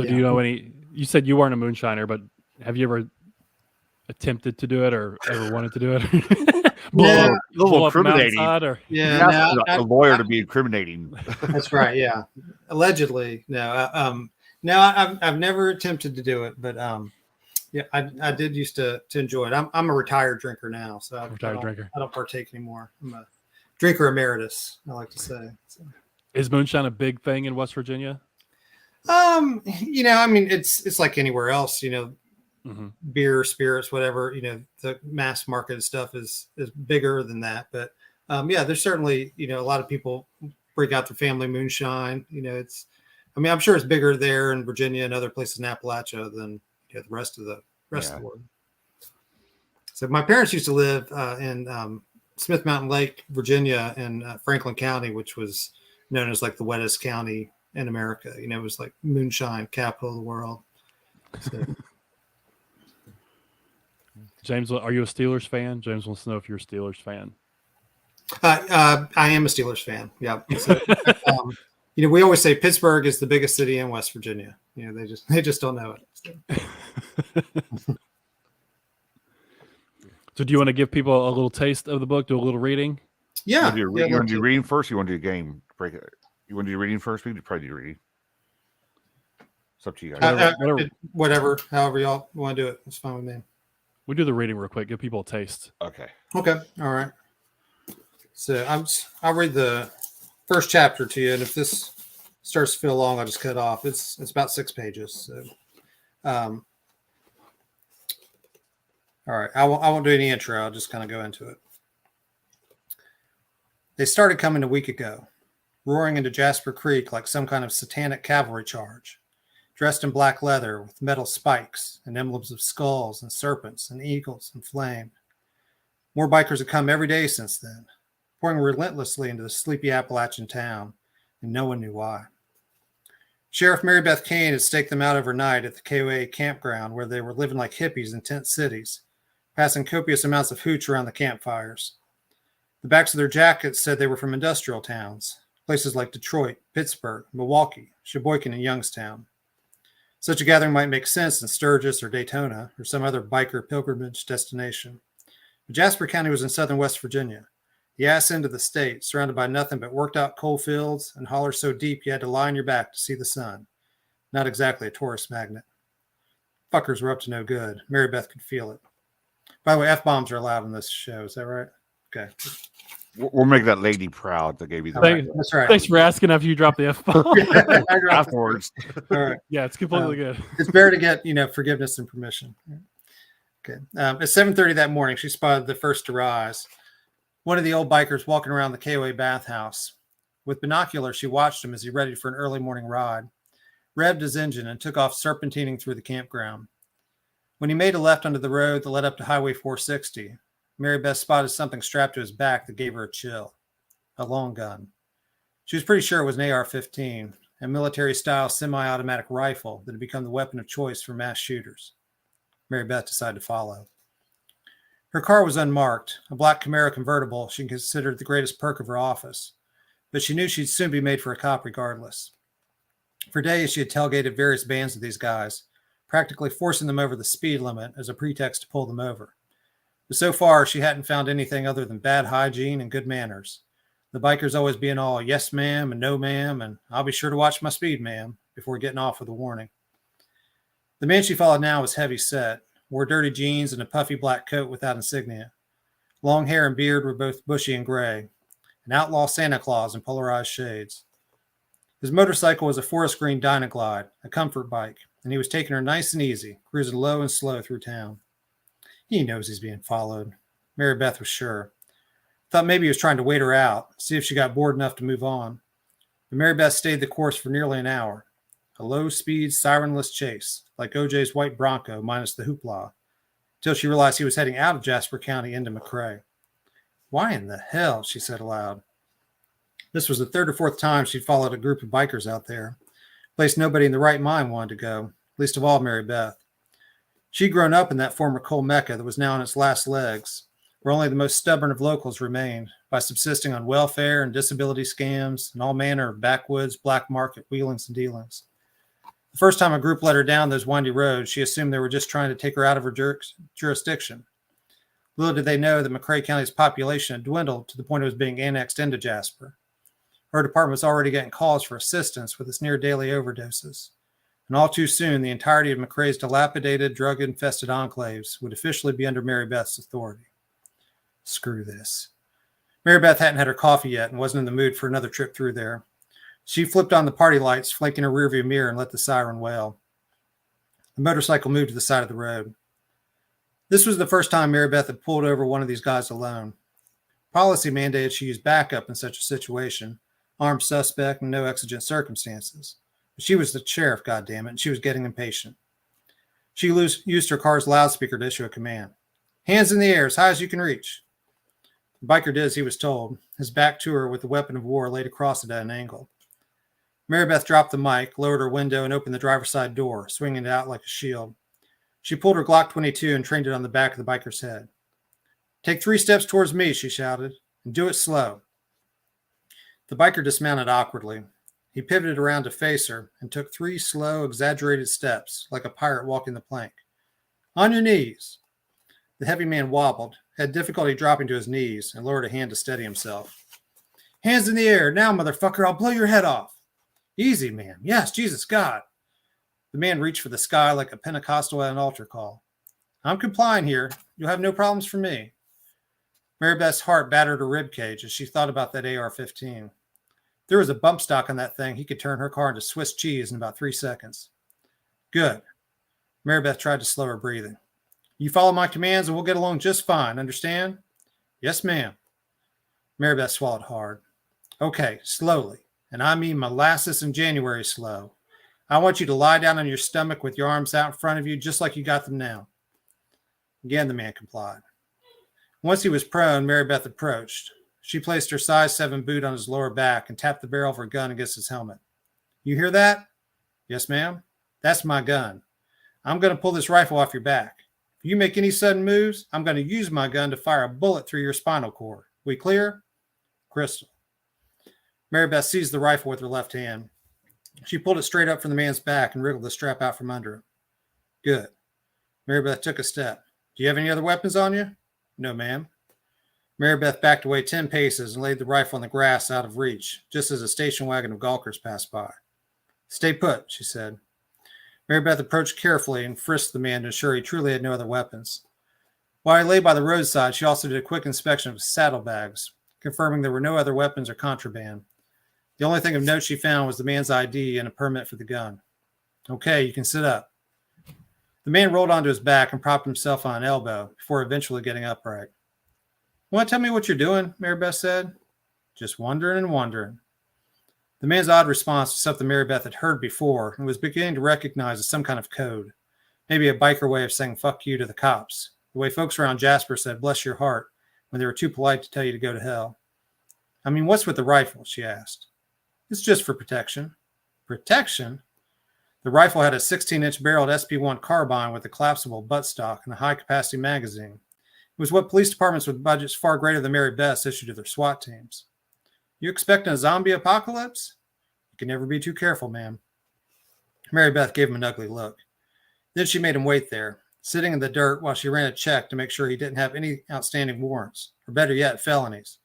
So do you know any? You said you weren't a moonshiner, but have you ever attempted to do it or ever wanted to do it? blow up a mountainside, or Yeah, a lawyer to be incriminating. That's right. Yeah, allegedly. No, I've never attempted to do it, but yeah, I did used to enjoy it. I'm a retired drinker now, so I don't partake anymore. I'm a drinker emeritus, I like to say. So. Is moonshine a big thing in West Virginia? I mean, it's like anywhere else, beer, spirits, whatever, the mass market stuff is bigger than that. But yeah, there's certainly, a lot of people break out their family moonshine. I'm sure it's bigger there in Virginia and other places in Appalachia than the rest of the world. So my parents used to live in Smith Mountain Lake, Virginia, in Franklin County, which was known as like the wettest county in America. It was like moonshine capital of the world. So. James, are you a Steelers fan? James wants to know if you're a Steelers fan. I am a Steelers fan. Yeah. So, we always say Pittsburgh is the biggest city in West Virginia. They just don't know it. So. So do you want to give people a little taste of the book, do a little reading? Yeah. You want to do reading first? Or you want to do a game? Break it. You want to do reading first? We could probably do reading. It's up to you guys. Whatever. However y'all want to do it. It's fine with me. We'll do the reading real quick. Give people a taste. Okay. All right. So I'll read the first chapter to you, and if this starts to feel long, I'll just cut off. It's about 6 pages. So, all right. I won't do any intro. I'll just kind of go into it. They started coming a week ago, roaring into Jasper Creek like some kind of satanic cavalry charge, dressed in black leather with metal spikes and emblems of skulls and serpents and eagles and flame. More bikers have come every day since then, pouring relentlessly into the sleepy Appalachian town, and no one knew why. Sheriff Mary Beth Kane had staked them out overnight at the KOA campground where they were living like hippies in tent cities, passing copious amounts of hooch around the campfires. The backs of their jackets said they were from industrial towns, places like Detroit, Pittsburgh, Milwaukee, Sheboygan, and Youngstown. Such a gathering might make sense in Sturgis or Daytona or some other biker pilgrimage destination. But Jasper County was in southern West Virginia, the ass end of the state, surrounded by nothing but worked-out coal fields and hollers so deep you had to lie on your back to see the sun. Not exactly a tourist magnet. Fuckers were up to no good. Mary Beth could feel it. By the way, F-bombs are allowed on this show. Is that right? Okay. We'll make that lady proud that gave you the That's right. Thanks for asking after you drop the F-bomb. afterwards. All right. Yeah, it's completely good. It's better to get, forgiveness and permission. Okay. At 7:30 that morning, she spotted the first to rise. One of the old bikers walking around the KOA bathhouse. With binoculars, she watched him as he readied for an early morning ride, revved his engine, and took off serpentining through the campground. When he made a left onto the road that led up to Highway 460, Mary Beth spotted something strapped to his back that gave her a chill. A long gun. She was pretty sure it was an AR-15, a military-style semi-automatic rifle that had become the weapon of choice for mass shooters. Mary Beth decided to follow. Her car was unmarked, a black Camaro convertible she considered the greatest perk of her office, but she knew she'd soon be made for a cop regardless. For days, she had tailgated various bands of these guys, practically forcing them over the speed limit as a pretext to pull them over. But so far, she hadn't found anything other than bad hygiene and good manners. The bikers always being all, yes, ma'am, and no, ma'am, and I'll be sure to watch my speed, ma'am, before getting off with a warning. The man she followed now was heavy set, wore dirty jeans and a puffy black coat without insignia. Long hair and beard were both bushy and gray, an outlaw Santa Claus in polarized shades. His motorcycle was a forest green Dynaglide, a comfort bike, and he was taking her nice and easy, cruising low and slow through town. He knows he's being followed. Mary Beth was sure. Thought maybe he was trying to wait her out, see if she got bored enough to move on. But Mary Beth stayed the course for nearly an hour. A low-speed, sirenless chase, like OJ's white Bronco minus the hoopla, till she realized he was heading out of Jasper County into McRae. Why in the hell, she said aloud. This was the third or fourth time she'd followed a group of bikers out there, a place nobody in the right mind wanted to go, least of all Mary Beth. She'd grown up in that former coal mecca that was now on its last legs, where only the most stubborn of locals remained, by subsisting on welfare and disability scams and all manner of backwoods black market wheelings and dealings. The first time a group let her down those windy roads, she assumed they were just trying to take her out of her jurisdiction. Little did they know that McRae County's population had dwindled to the point it was being annexed into Jasper. Her department was already getting calls for assistance with its near-daily overdoses. And all too soon, the entirety of McRae's dilapidated, drug-infested enclaves would officially be under Mary Beth's authority. Screw this. Mary Beth hadn't had her coffee yet and wasn't in the mood for another trip through there. She flipped on the party lights, flanking her rearview mirror, and let the siren wail. The motorcycle moved to the side of the road. This was the first time Mary Beth had pulled over one of these guys alone. Policy mandated she use backup in such a situation, armed suspect and no exigent circumstances. But she was the sheriff, goddammit, and she was getting impatient. She used her car's loudspeaker to issue a command. Hands in the air, as high as you can reach. The biker did as he was told, his back to her with the weapon of war laid across it at an angle. Mary Beth dropped the mic, lowered her window, and opened the driver's side door, swinging it out like a shield. She pulled her Glock 22 and trained it on the back of the biker's head. Take 3 steps towards me, she shouted, and do it slow. The biker dismounted awkwardly. He pivoted around to face her and took 3 slow, exaggerated steps, like a pirate walking the plank. On your knees. The heavy man wobbled, had difficulty dropping to his knees, and lowered a hand to steady himself. Hands in the air. Now, motherfucker, I'll blow your head off. Easy, man. Yes, Jesus, God. The man reached for the sky like a Pentecostal at an altar call. I'm complying here. You'll have no problems from me. Mary Beth's heart battered her ribcage as she thought about that AR-15. If there was a bump stock on that thing, he could turn her car into Swiss cheese in about 3 seconds. Good. Mary Beth tried to slow her breathing. You follow my commands and we'll get along just fine, understand? Yes, ma'am. Mary Beth swallowed hard. Okay, slowly. And I mean molasses in January slow. I want you to lie down on your stomach with your arms out in front of you, just like you got them now. Again, the man complied. Once he was prone, Mary Beth approached. She placed her size 7 boot on his lower back and tapped the barrel of her gun against his helmet. You hear that? Yes, ma'am. That's my gun. I'm going to pull this rifle off your back. If you make any sudden moves, I'm going to use my gun to fire a bullet through your spinal cord. We clear? Crystal. Mary Beth seized the rifle with her left hand. She pulled it straight up from the man's back and wriggled the strap out from under him. Good. Mary Beth took a step. Do you have any other weapons on you? No, ma'am. Mary Beth backed away 10 paces and laid the rifle on the grass out of reach, just as a station wagon of gawkers passed by. Stay put, she said. Mary Beth approached carefully and frisked the man to ensure he truly had no other weapons. While he lay by the roadside, she also did a quick inspection of his saddlebags, confirming there were no other weapons or contraband. The only thing of note she found was the man's ID and a permit for the gun. Okay, you can sit up. The man rolled onto his back and propped himself on an elbow before eventually getting upright. Want to tell me what you're doing? Mary Beth said. Just wondering and wondering. The man's odd response was something Mary Beth had heard before and was beginning to recognize as some kind of code. Maybe a biker way of saying fuck you to the cops. The way folks around Jasper said bless your heart when they were too polite to tell you to go to hell. I mean, what's with the rifle? She asked. It's just for protection. Protection? The rifle had a 16-inch barreled SP1 carbine with a collapsible buttstock and a high-capacity magazine. It was what police departments with budgets far greater than Mary Beth's issued to their SWAT teams. You expecting a zombie apocalypse? You can never be too careful, ma'am. Mary Beth gave him an ugly look. Then she made him wait there, sitting in the dirt while she ran a check to make sure he didn't have any outstanding warrants, or better yet, felonies.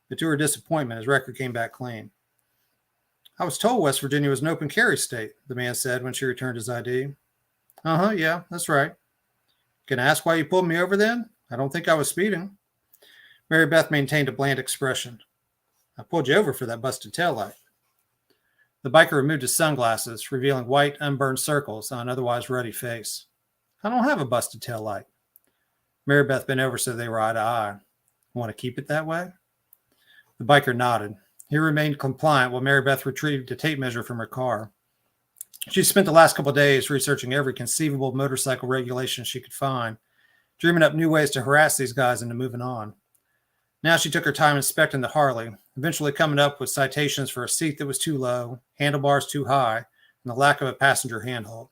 But to her disappointment, his record came back clean. I was told West Virginia was an open carry state, the man said when she returned his ID. Uh-huh, yeah, that's right. Can I ask why you pulled me over then? I don't think I was speeding. Mary Beth maintained a bland expression. I pulled you over for that busted taillight. The biker removed his sunglasses, revealing white, unburned circles on an otherwise ruddy face. I don't have a busted taillight. Mary Beth bent over so they were eye to eye. Want to keep it that way? The biker nodded. He remained compliant while Mary Beth retrieved a tape measure from her car. She spent the last couple of days researching every conceivable motorcycle regulation she could find, dreaming up new ways to harass these guys into moving on. Now she took her time inspecting the Harley, eventually coming up with citations for a seat that was too low, handlebars too high, and the lack of a passenger handhold.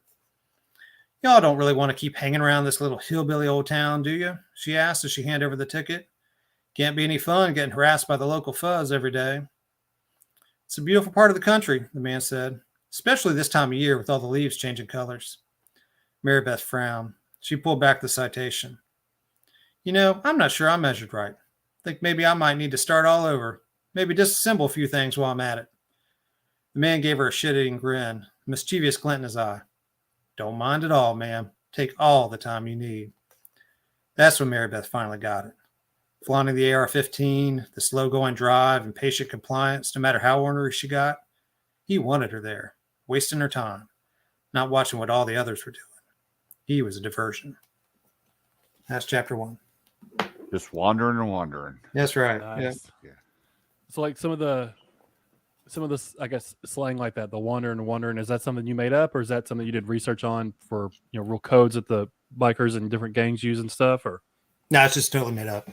Y'all don't really want to keep hanging around this little hillbilly old town, do you? She asked as she handed over the ticket. Can't be any fun getting harassed by the local fuzz every day. It's a beautiful part of the country, the man said. especially this time of year with all the leaves changing colors. Mary Beth frowned. She pulled back the citation. I'm not sure I measured right. Think maybe I might need to start all over. Maybe disassemble a few things while I'm at it. The man gave her a shit-eating grin, a mischievous glint in his eye. Don't mind at all, ma'am. Take all the time you need. That's when Mary Beth finally got it. Flaunting the AR-15, the slow-going drive, and patient compliance, no matter how ornery she got, he wanted her there, wasting her time, not watching what all the others were doing. He was a diversion. That's chapter 1. Just wandering and wandering. That's right. Nice. Yeah. So like some of the I guess slang like that, the wandering and wandering, is that something you made up, or is that something you did research on for real codes that the bikers and different gangs use and stuff? Or No, it's just totally made up.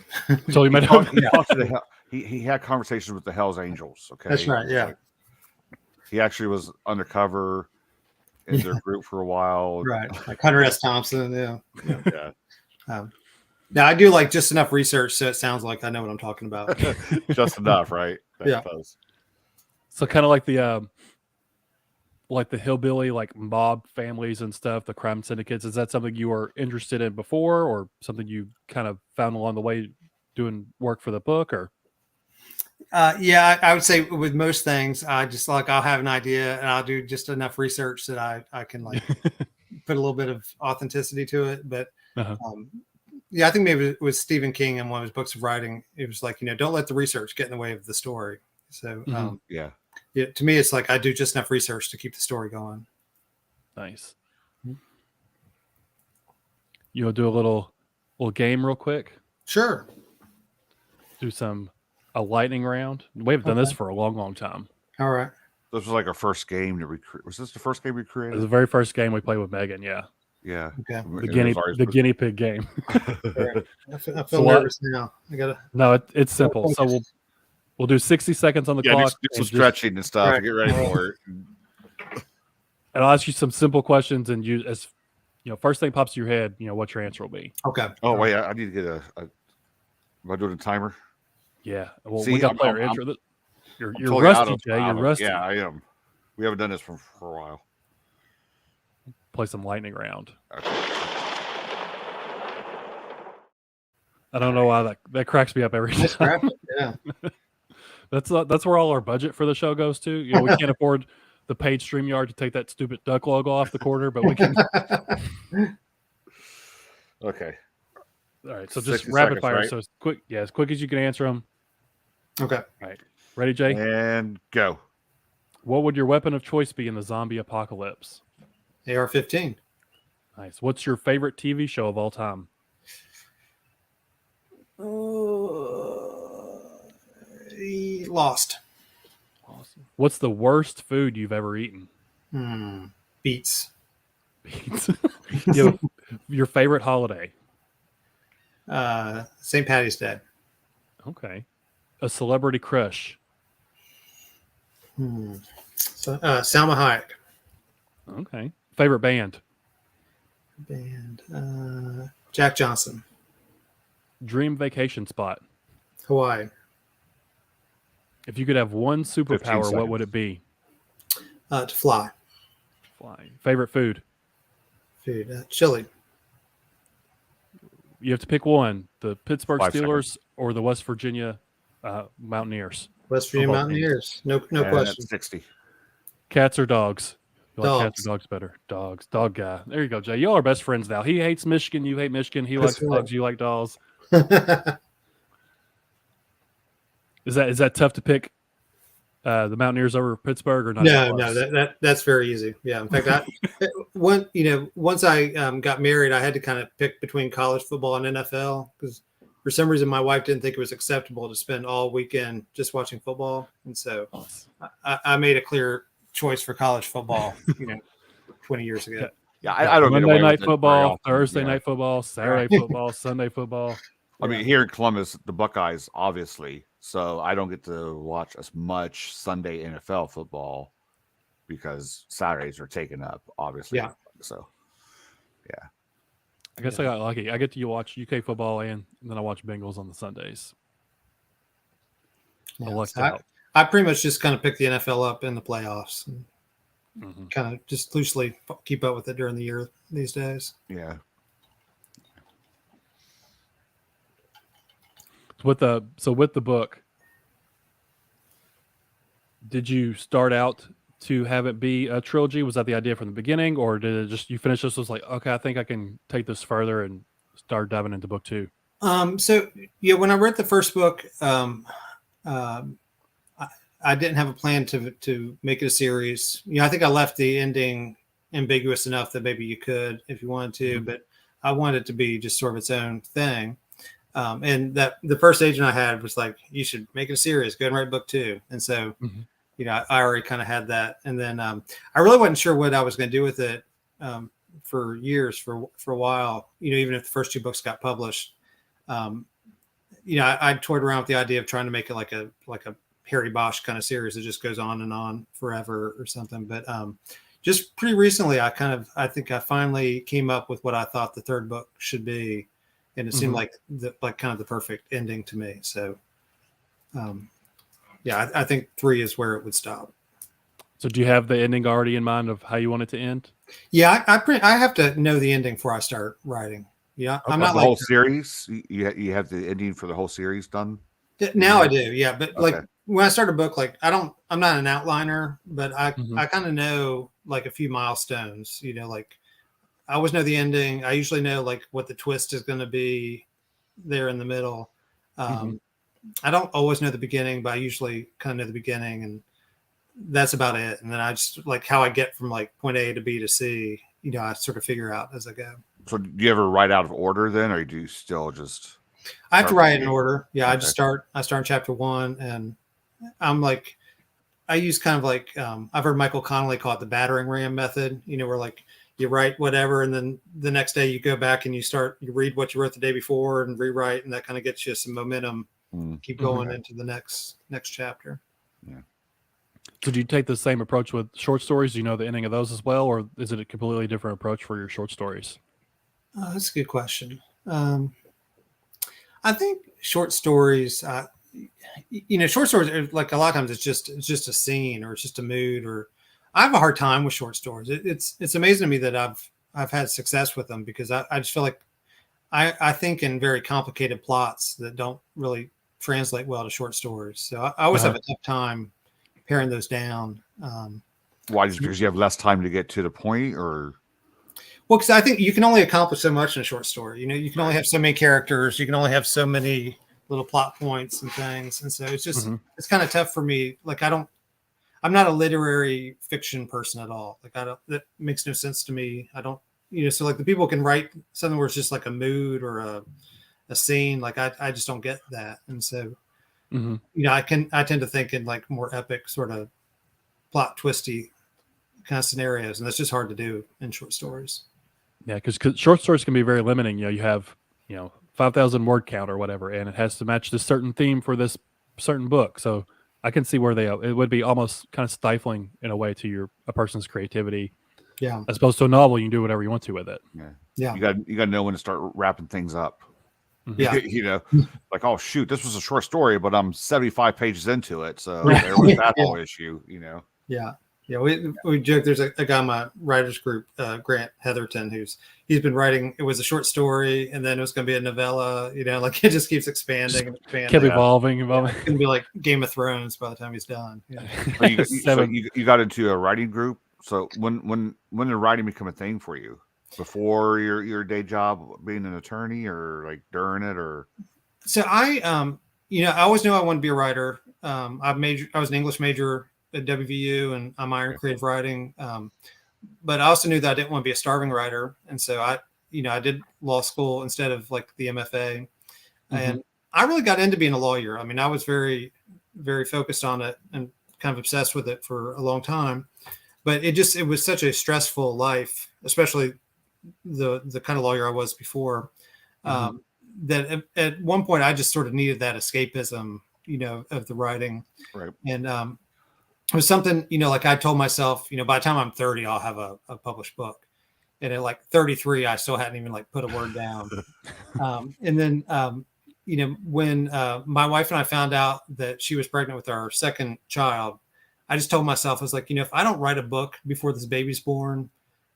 totally made up. He had conversations with the Hells Angels. Okay, That's right. Yeah. Like, he actually was undercover in their group for a while. Right. Like Hunter S. Thompson. Yeah. Yeah. Now I do like just enough research so it sounds like I know what I'm talking about. Just enough, right? Yeah. Does. So kind of like the hillbilly, like mob families and stuff, the crime syndicates. Is that something you were interested in before, or something you kind of found along the way doing work for the book? Or Yeah, I would say with most things, I just like I'll have an idea and I'll do just enough research that I can like put a little bit of authenticity to it. But yeah, I think maybe it was Stephen King in one of his books of writing. It was like, don't let the research get in the way of the story. So Yeah, to me, it's like I do just enough research to keep the story going. nice. You'll do a little game real quick. Sure. Do a lightning round. We haven't done this for a long time. All right. this was like our first game to recreate. Was this the first game we It created? was the very first game we played with Megan. Yeah, Yeah. Okay. the guinea pig game. I feel nervous now. I gotta. No, it's simple. So we'll do 60 seconds on the Yeah, clock. do some and stretching and stuff. Right. Get ready for it. and I'll ask you some simple questions, and you, as first thing pops to your head, what your answer will be. Okay. Oh wait, I need to get am I doing a timer? Yeah. Well, See, we got to play I'm- our intro. You're Totally out rusty, of- Jay. You're out of- rusty. Yeah, I am. We haven't done this for a while. Play some lightning round. Okay. I don't know why that cracks me up every Nice time. graphic, yeah. That's where all our budget for the show goes to. We can't afford the paid StreamYard to take that stupid duck logo off the corner, but we can. Okay. All right, so just 60 rapid seconds, fire. right? So as quick as you can answer them. Okay. All right, ready, Jay? And go. What would your weapon of choice be in the zombie apocalypse? AR-15. Nice. What's your favorite TV show of all time? Lost. Awesome. What's the worst food you've ever eaten? Beats. Beans. Your favorite holiday? St. Patty's Day. Okay. A celebrity crush? So, Salma Hayek. Okay. Favorite band? Band. Jack Johnson. Dream vacation spot? Hawaii. If you could have one 15 superpower, what seconds. would it be? To fly. Flying. Favorite food? Food. Chili. You have to pick one: the Pittsburgh 5 Steelers or the West Virginia Mountaineers. West Virginia Football Mountaineers. No And that's question. 60. Cats or dogs? You like cats Dogs. or dogs better? Dogs. Dog guy. There you go, Jay. Y'all are best friends now. He hates Michigan. You hate Michigan. He That's likes right. dogs. You like dogs. Is that tough to pick? The Mountaineers over Pittsburgh or not? No, that's very easy. Yeah. In fact, once I got married, I had to kind of pick between college football and NFL because for some reason my wife didn't think it was acceptable to spend all weekend just watching football, and so I made a clear choice for college football. 20 years ago. Yeah, I don't get Monday away night with it very football, often. Thursday Yeah. night football, Saturday football, Sunday football. I mean, here in Columbus, the Buckeyes, obviously. So I don't get to watch as much Sunday NFL football because Saturdays are taken up, obviously. Yeah. So, I guess I got lucky. I get to watch UK football and then I watch Bengals on the Sundays. I lucked out. I pretty much just kind of picked the NFL up in the playoffs. kind of just loosely keep up with it during the year these days. Yeah. With the book, did you start out to have it be a trilogy? Was that the idea from the beginning, or did it just you finish this was like, okay, I think I can take this further and start diving into book 2? So yeah, when I read the first book, I didn't have a plan to make it a series. I think I left the ending ambiguous enough that maybe you could if you wanted to, but I wanted it to be just sort of its own thing. And that the first agent I had was like, you should make it a series, go and write book 2. And so, I already kind of had that. And then I really wasn't sure what I was going to do with it for years, for a while, even if the first 2 books got published. I toyed around with the idea of trying to make it like a Harry Bosch kind of series that just goes on and on forever or something. But just pretty recently, I think I finally came up with what I thought the third book should be. And it seemed like kind of the perfect ending to me. So, I think 3 is where it would stop. So do you have the ending already in mind of how you want it to end? Yeah, I have to know the ending before I start writing. Yeah, okay. I'm not the whole series. You have the ending for the whole series done. Now I do. Yeah, but like when I start a book, like I'm not an outliner, but I kind of know like a few milestones. Like I always know the ending. I usually know like what the twist is going to be there in the middle. I don't always know the beginning, but I usually kind of know the beginning, and that's about it. And then I just like how I get from like point A to B to C. I sort of figure out as I go. So do you ever write out of order then, or do you still just? I have to write in order. Yeah, okay. I start in chapter 1, and I'm like, I use kind of like I've heard Michael Connolly call it the battering ram method. Where like you write whatever, and then the next day you go back and you read what you wrote the day before and rewrite, and that kind of gets you some momentum. Keep going into the next chapter. Yeah. So do you take the same approach with short stories? Do you know the ending of those as well, or is it a completely different approach for your short stories? That's a good question. I think short stories, short stories are like a lot of times it's just a scene or it's just a mood. Or I have a hard time with short stories. It's amazing to me that I've had success with them because I just feel like I think in very complicated plots that don't really translate well to short stories. So I always have a tough time paring those down. Why? Just because you have less time to get to the point, or? Well, because I think you can only accomplish so much in a short story. You can only have so many characters. You can only have so many little plot points and things. And so it's just it's kind of tough for me. Like I'm not a literary fiction person at all. Like that makes no sense to me. I don't. So like the people can write something where it's just like a mood or a scene. Like I just don't get that. And so I tend to think in like more epic sort of plot twisty kind of scenarios, and that's just hard to do in short stories. Yeah, because short stories can be very limiting. You have 5,000 word count or whatever, and it has to match this certain theme for this certain book. So I can see where it would be almost kind of stifling in a way to a person's creativity. Yeah. As opposed to a novel, you can do whatever you want to with it. Yeah. You got to know when to start wrapping things up. Yeah. Like, oh shoot, this was a short story, but I'm 75 pages into it, so there was that whole issue. Yeah. Yeah, we joke. There's a guy in my writers group, Grant Heatherton, he's been writing. It was a short story, and then it was going to be a novella. Like it just keeps expanding and expanding. Kept evolving. It's going to be like Game of Thrones by the time he's done. Yeah. So you got into a writing group. So when did writing become a thing for you? Before your day job, being an attorney, or like during it, or? So I always knew I wanted to be a writer. I was an English major at WVU, and I minored in creative writing. But I also knew that I didn't want to be a starving writer. And so I did law school instead of like the MFA. And I really got into being a lawyer. I mean, I was very, very focused on it and kind of obsessed with it for a long time. But it was such a stressful life, especially the kind of lawyer I was before, that at one point I just sort of needed that escapism, of the writing. Right. And it was something, like I told myself, by the time I'm 30, I'll have a published book. And at like 33, I still hadn't even like put a word down. And then, when my wife and I found out that she was pregnant with our second child, I just told myself, I was like, if I don't write a book before this baby's born,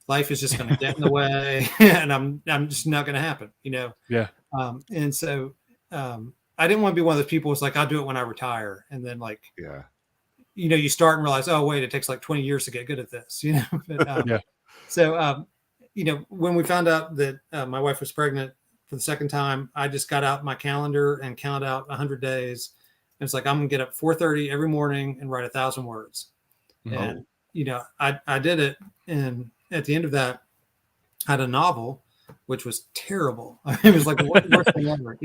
life is just going to get in the way, and I'm just not going to happen, Yeah. And so I didn't want to be one of those people who's like, I'll do it when I retire, and then like, Yeah. You start and realize, oh wait, it takes like 20 years to get good at this, But, Yeah. So when we found out that my wife was pregnant for the second time, I just got out my calendar and counted out 100 days. And it's like, I'm gonna get up 4:30 every morning and write 1,000 words. And I did it, and at the end of that, I had a novel, which was terrible. It was like the worst thing ever,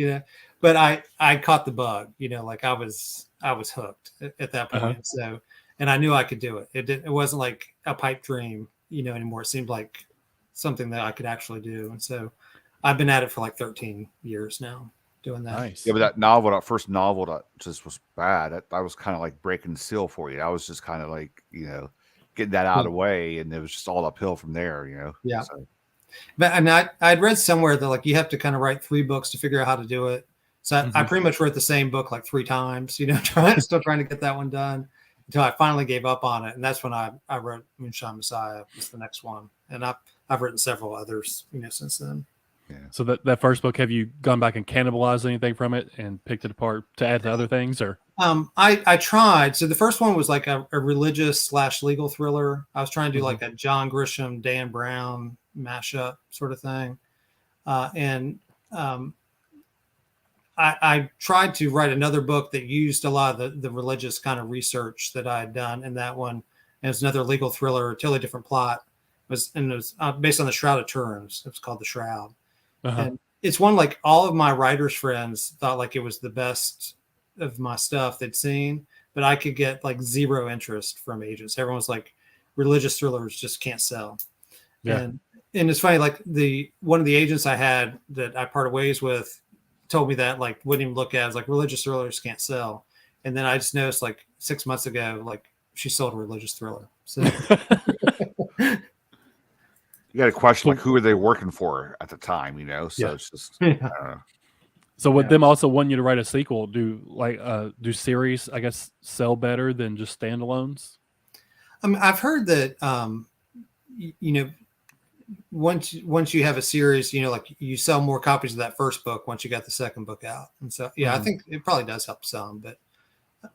But I caught the bug, like I was hooked at that point. Uh-huh. So, and I knew I could do it. It wasn't like a pipe dream, anymore. It seemed like something that I could actually do. And so I've been at it for like 13 years now doing that. Nice. Yeah, but that first novel that just was bad. That was kind of like breaking the seal for you. I was just kind of like, getting that out of the way, and it was just all uphill from there, Yeah. So. But and I'd read somewhere that like you have to kind of write 3 books to figure out how to do it. So I pretty much wrote the same book like 3 times, still trying to get that one done until I finally gave up on it. And that's when I wrote Moonshine Messiah was the next one. And I've written several others, since then. Yeah. So that first book, have you gone back and cannibalized anything from it and picked it apart to add to other things, or? I tried. So the first one was like a religious / legal thriller. I was trying to do like a John Grisham, Dan Brown mashup sort of thing. I tried to write another book that used a lot of the religious kind of research that I had done in that one. And it was another legal thriller, totally different plot. It was based on the Shroud of Turin. It was called The Shroud. And it's one like all of my writers' friends thought like it was the best of my stuff they'd seen, but I could get like 0 interest from agents. Everyone's like, religious thrillers just can't sell. Yeah. And it's funny, like one of the agents I had that I parted ways with told me that like wouldn't even look at it as like religious thrillers can't sell. And then I just noticed like 6 months ago, like she sold a religious thriller. So You got to question like who are they working for at the time, So it's just So would them also want you to write a sequel? Do series, I guess, sell better than just standalones? I mean, I've heard that once you have a series, like you sell more copies of that first book once you got the second book out. And so I think it probably does help some. But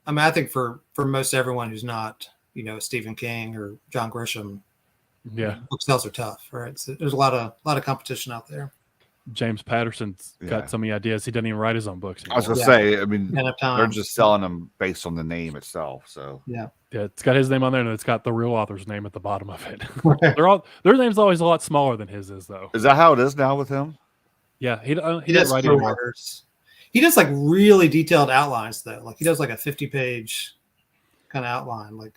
I mean, I think for most everyone who's not, Stephen King or John Grisham, book sales are tough, right? So there's a lot of competition out there. James Patterson's got so many ideas. He doesn't even write his own books anymore. I was gonna say, I mean, they're just selling them based on the name itself. So yeah, it's got his name on there, and it's got the real author's name at the bottom of it. Their name's always a lot smaller than his is, though. Is that how it is now with him? Yeah, he does write anymore. He does like really detailed outlines though. Like he does like a 50-page kind of outline. Like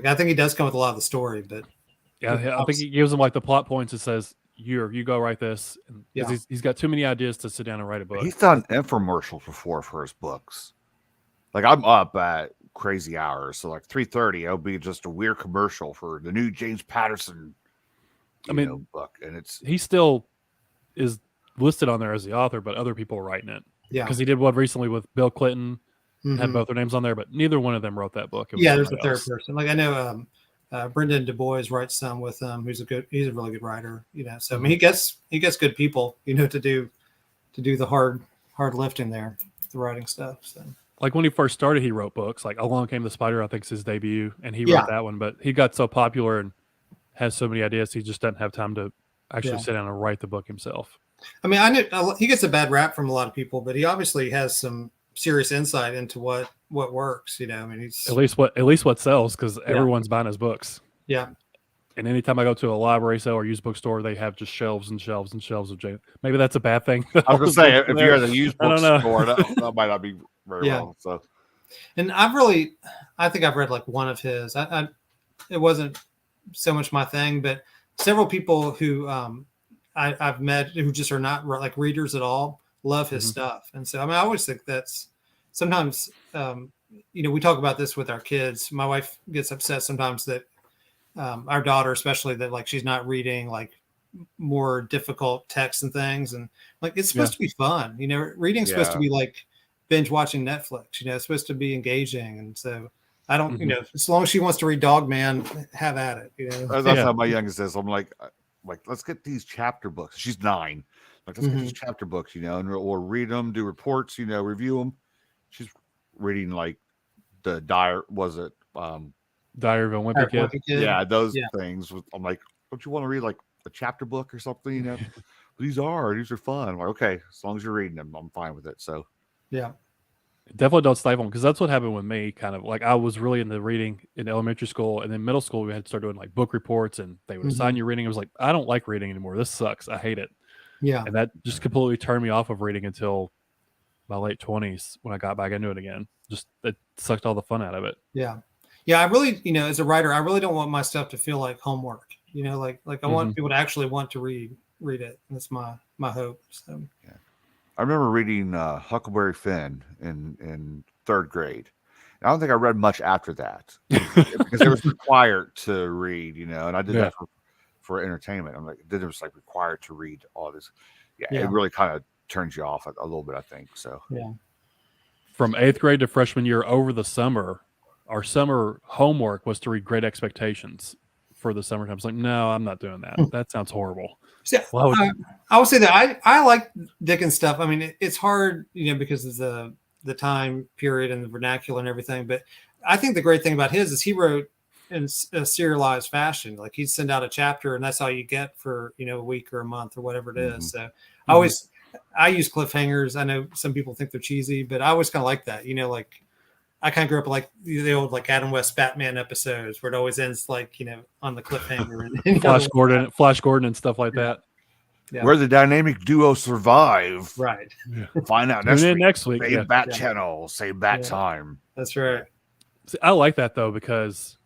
I think he does come with a lot of the story, but I think he gives them like the plot points. It says, you go write this. He's got too many ideas to sit down and write a book. He's done infomercials before for his books. Like I'm up at crazy hours, so like 3:30, it'll be just a weird commercial for the new James Patterson, book, and he still is listed on there as the author, but other people are writing it. Yeah, because he did one recently with Bill Clinton, had both their names on there, but neither one of them wrote that book. There's a third person. Like I know. Brendan Du Bois writes some with him. He's a really good writer, So I mean, he gets good people, to do the hard lifting there, the writing stuff. So like when he first started, he wrote books. Like Along Came the Spider, I think is his debut, and he wrote that one. But he got so popular and has so many ideas, he just doesn't have time to actually sit down and write the book himself. I mean, I know he gets a bad rap from a lot of people, but he obviously has some serious insight into what works. I mean, he's at least what sells, because everyone's buying his books. Yeah. And anytime I go to a library sale or used bookstore, they have just shelves and shelves and shelves of James. Maybe that's a bad thing. I was gonna say, if you're at a used bookstore, that might not be very well. So, and I think I've read like one of his. It wasn't so much my thing, but several people who I've met who just are not like readers at all love his stuff. And so, I mean, I always think that's sometimes, we talk about this with our kids. My wife gets upset sometimes that our daughter, especially, that like she's not reading like more difficult texts and things. And like, it's supposed to be fun, reading's supposed to be like binge watching Netflix, it's supposed to be engaging. And so I don't, you know, as long as she wants to read Dog Man, have at it. You know, That's how my youngest is. I'm like, let's get these chapter books. She's 9. Like, let's get these chapter books, you know, and we'll read them, do reports, you know, review them. She's reading like the Diary of a Wimpy Kid. Yeah, those things. I'm like, don't you want to read like a chapter book or something? You know, these are fun. I'm like, okay, as long as you're reading them, I'm fine with it. So, yeah. Definitely don't stifle them, because that's what happened with me. Kind of like I was really into reading in elementary school, and then middle school we had to start doing like book reports, and they would assign you reading. I was like, I don't like reading anymore. This sucks. I hate it. Yeah. And that just completely turned me off of reading until my late 20s when I got back into it again. Just it sucked all the fun out of it. Yeah. Yeah. I really, you know, as a writer, I really don't want my stuff to feel like homework. You know, like I want people to actually want to read it. That's my hope. So yeah. I remember reading Huckleberry Finn in 3rd grade. I don't think I read much after that because it was required to read, you know, and I did that for entertainment. I'm like, then it was like required to read all this. Yeah. It really kind of turns you off a little bit, I think. So yeah. From 8th grade to freshman year, over the summer, our summer homework was to read Great Expectations for the summertime. I was like, no, I'm not doing that. That sounds horrible. So, I would say that I like Dickens stuff. I mean, it's hard, you know, because of the time period and the vernacular and everything. But I think the great thing about his is he wrote in a serialized fashion. Like he'd send out a chapter, and that's all you get for, you know, a week or a month or whatever it is. So I use cliffhangers. I know some people think they're cheesy, but I always kind of like that. You know, like I kind of grew up like the old like Adam West Batman episodes where it always ends like, you know, on the cliffhanger and Flash Gordon and stuff like that. Yeah. Where the dynamic duo survive. Right. Find out next week. Same bat channel, same bat time. That's right. See, I like that though, because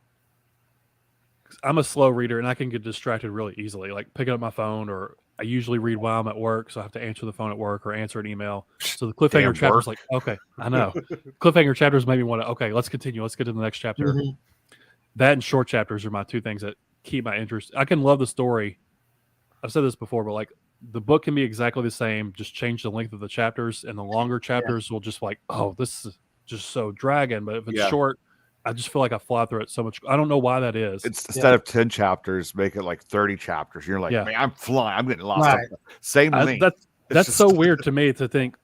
I'm a slow reader and I can get distracted really easily. Like picking up my phone, or I usually read while I'm at work, so I have to answer the phone at work or answer an email. So the cliffhanger chapter's like, okay, I know. Cliffhanger chapters made me want to, okay, let's continue. Let's get to the next chapter. That and short chapters are my 2 things that keep my interest. I can love the story. I've said this before, but like the book can be exactly the same, just change the length of the chapters, and the longer chapters will just like, oh, this is just so dragging. But if it's short, I just feel like I fly through it so much. I don't know why that is. It's instead of 10 chapters, make it like 30 chapters. You're like, man, I'm flying. I'm getting lost. Right. Same length. That's so weird to me to think.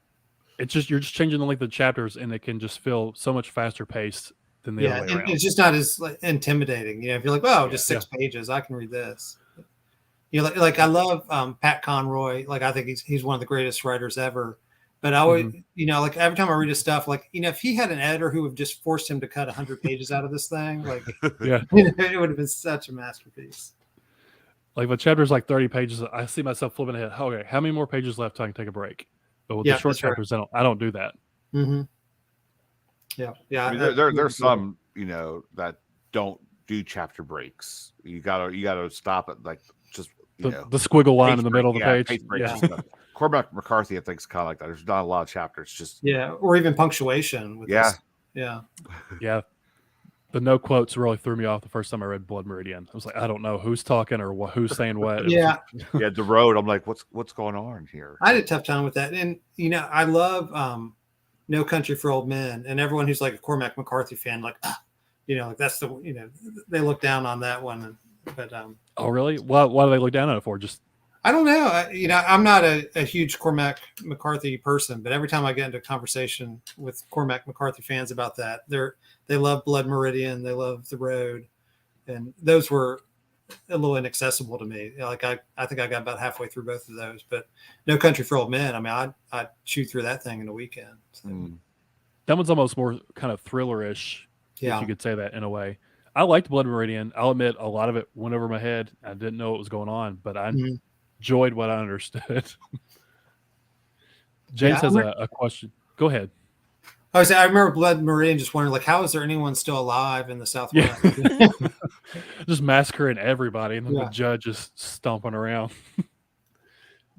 It's just you're just changing the length of the chapters, and it can just feel so much faster paced than the other way around. It's just not as like, intimidating. You know, if you're like, oh, just 6 pages, I can read this. You know, like I love Pat Conroy. Like I think he's one of the greatest writers ever. But I always, you know, like every time I read his stuff, like, you know, if he had an editor who would just forced him to cut 100 pages out of this thing, like, you know, it would have been such a masterpiece. Like the chapter's like 30 pages. I see myself flipping ahead. Okay, how many more pages left so I can take a break? But with the short chapters, I don't do that. Yeah. I mean, there's some, you know, that don't do chapter breaks. You gotta stop it, like just the squiggle line in the middle of the page. Cormac McCarthy, I think, is kind of like that. There's not a lot of chapters, just or even punctuation. With this. Yeah. The no quotes really threw me off the first time I read Blood Meridian. I was like, I don't know who's talking or who's saying what. The road. I'm like, what's going on here? I had a tough time with that, and you know, I love No Country for Old Men, and everyone who's like a Cormac McCarthy fan, like, you know, like that's the, you know, they look down on that one, but oh really? Why do they look down on it for? Just I don't know. You know, I'm not a huge Cormac McCarthy person, but every time I get into a conversation with Cormac McCarthy fans about that, they love Blood Meridian, they love The Road, and those were a little inaccessible to me. Like I think I got about halfway through both of those, but No Country for Old Men, I mean, I'd chew through that thing in a weekend. So. That one's almost more kind of thriller-ish, if you could say that in a way. I liked Blood Meridian. I'll admit a lot of it went over my head. I didn't know what was going on, but I enjoyed what I understood. James has a question. Go ahead. I remember Blood Meridian just wondering, like, how is there anyone still alive in the Southwest? Just massacring everybody, and then the judge is stomping around.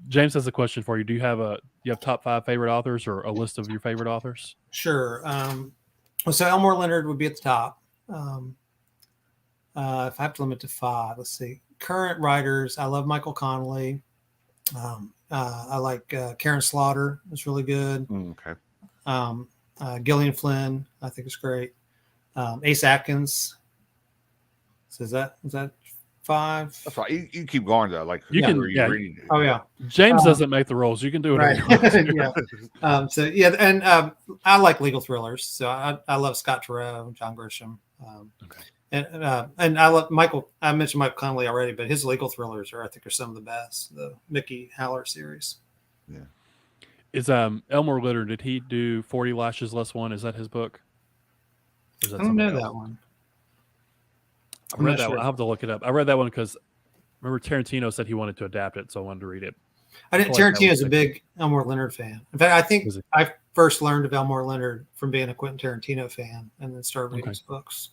James has a question for you. Do you have top 5 favorite authors, or a list of your favorite authors? Sure. So Elmore Leonard would be at the top. If I have to limit to 5, let's see. Current writers, I love Michael Connelly. I like Karen Slaughter. It's really good. Okay. Gillian Flynn, I think is great. Ace Atkins. So is that 5? That's why you keep going though. Like You can, who are yeah. reading? Oh yeah, James doesn't make the rules. You can do it. right. Yeah. So yeah, and I like legal thrillers. So I love Scott Turow, John Grisham. Okay. And I love Michael. I mentioned Michael Connelly already, but his legal thrillers are some of the best. The Mickey Haller series. Yeah. Is Elmore Litter? Did he do 40 Lashes Less One? Is that his book? Or is that I don't know somebody that else? one. I read that one. I'll have to look it up. I read that one because remember Tarantino said he wanted to adapt it, so I wanted to read it. Tarantino's a big Elmore Leonard fan. In fact, I think Was it? I first learned of Elmore Leonard from being a Quentin Tarantino fan, and then started reading his books.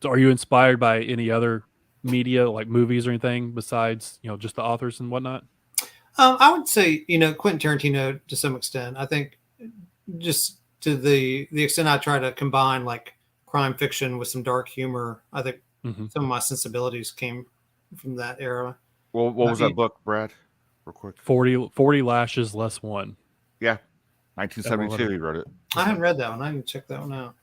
So are you inspired by any other media, like movies or anything, besides just the authors and whatnot? I would say Quentin Tarantino to some extent. I think just to the extent I try to combine like crime fiction with some dark humor. I think some of my sensibilities came from that era. Well, what was that book, Brad? Real quick. 40 Lashes Less One. Yeah, 1972. He wrote it. I haven't read that one. I need to check that one out.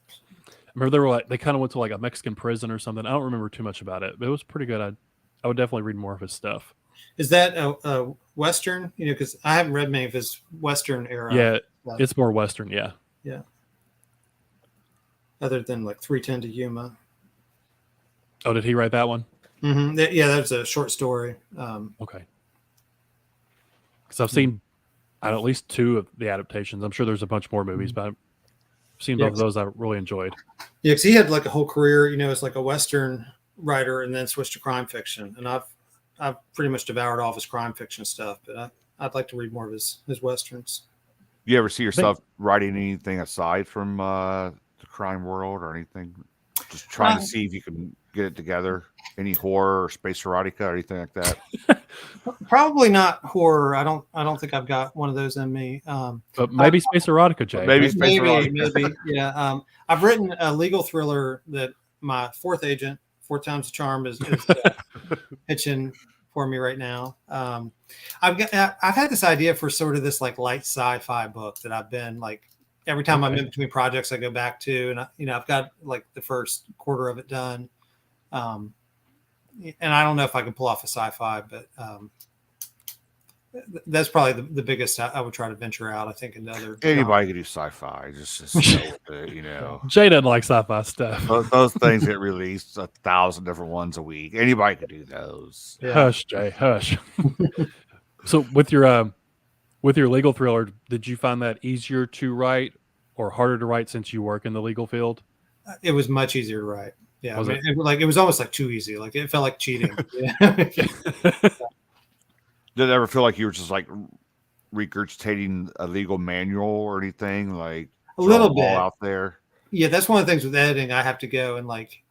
I remember they kind of went to like a Mexican prison or something. I don't remember too much about it, but it was pretty good. I would definitely read more of his stuff. Is that a Western? Because I haven't read many of his Western era. Yeah, stuff. it's more Western. Yeah. Yeah. Other than like 3:10 to Yuma. Oh, did he write that one? Mm-hmm. Yeah, that's a short story. Okay. Because I've seen at least 2 of the adaptations. I'm sure there's a bunch more movies, but I've seen both of those I really enjoyed. Yeah, because he had like a whole career, as like a Western writer, and then switched to crime fiction. And I've pretty much devoured all of his crime fiction stuff, but I'd like to read more of his Westerns. You ever see yourself writing anything aside from the crime world or anything? Just trying to see if you can get it together. Any horror or space erotica or anything like that? Probably not horror. I don't think I've got one of those in me. But maybe space erotica, Jay. Maybe space erotica. Maybe. Yeah. I've written a legal thriller that my fourth agent, 4 Times the Charm, is pitching for me right now. I've had this idea for sort of this like light sci-fi book that I've been like every time I'm in between projects I go back to, and I've got like the first quarter of it done. And I don't know if I can pull off a sci-fi, but that's probably the biggest I would try to venture out. I think into other Anybody could do sci-fi. Just Jay doesn't like sci-fi stuff. Those things get released 1,000 different ones a week. Anybody could do those. Yeah. Hush, Jay, hush. So with your legal thriller, did you find that easier to write or harder to write since you work in the legal field? It was much easier to write. Yeah, Was it was almost like too easy. Like it felt like cheating. Did it ever feel like you were just like regurgitating a legal manual or anything? Like A little bit out there. Yeah, that's one of the things with editing. I have to go and like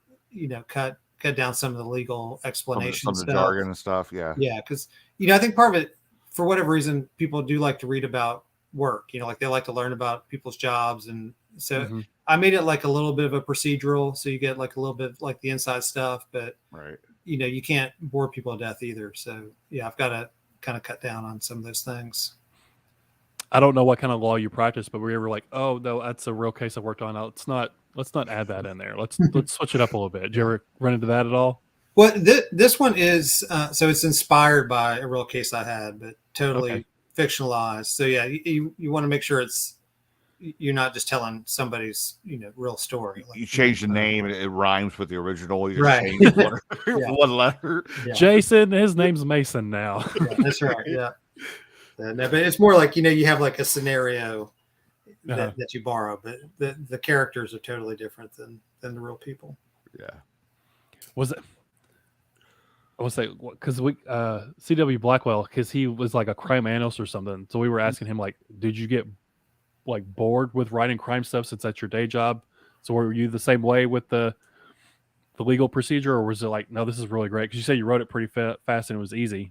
cut down some of the legal explanations, some of the jargon and stuff. Yeah, because I think part of it, for whatever reason, people do like to read about work. Like they like to learn about people's jobs, and so I made it like a little bit of a procedural, so you get like a little bit like the inside stuff, but right. You can't bore people to death either. So yeah, I've got to kind of cut down on some of those things. I don't know what kind of law you practice, but were you ever like, oh no, that's a real case I worked on. Let's not add that in there. Let's switch it up a little bit. Did you ever run into that at all? Well, this one is so it's inspired by a real case I had, but totally fictionalized. So yeah, you want to make sure you're not just telling somebody's real story. You change the name and it rhymes with the original. You just Right. change one letter. Yeah. Jason, his name's Mason now. Yeah, that's right. Yeah. No, but it's more like you have like a scenario that you borrow, but the characters are totally different than the real people. Yeah. Was it? I would say because C.W. Blackwell, because he was like a crime analyst or something. So we were asking him like, did you get like bored with writing crime stuff since that's your day job? So were you the same way with the legal procedure, or was it like, no, this is really great? Because you said you wrote it pretty fast and it was easy.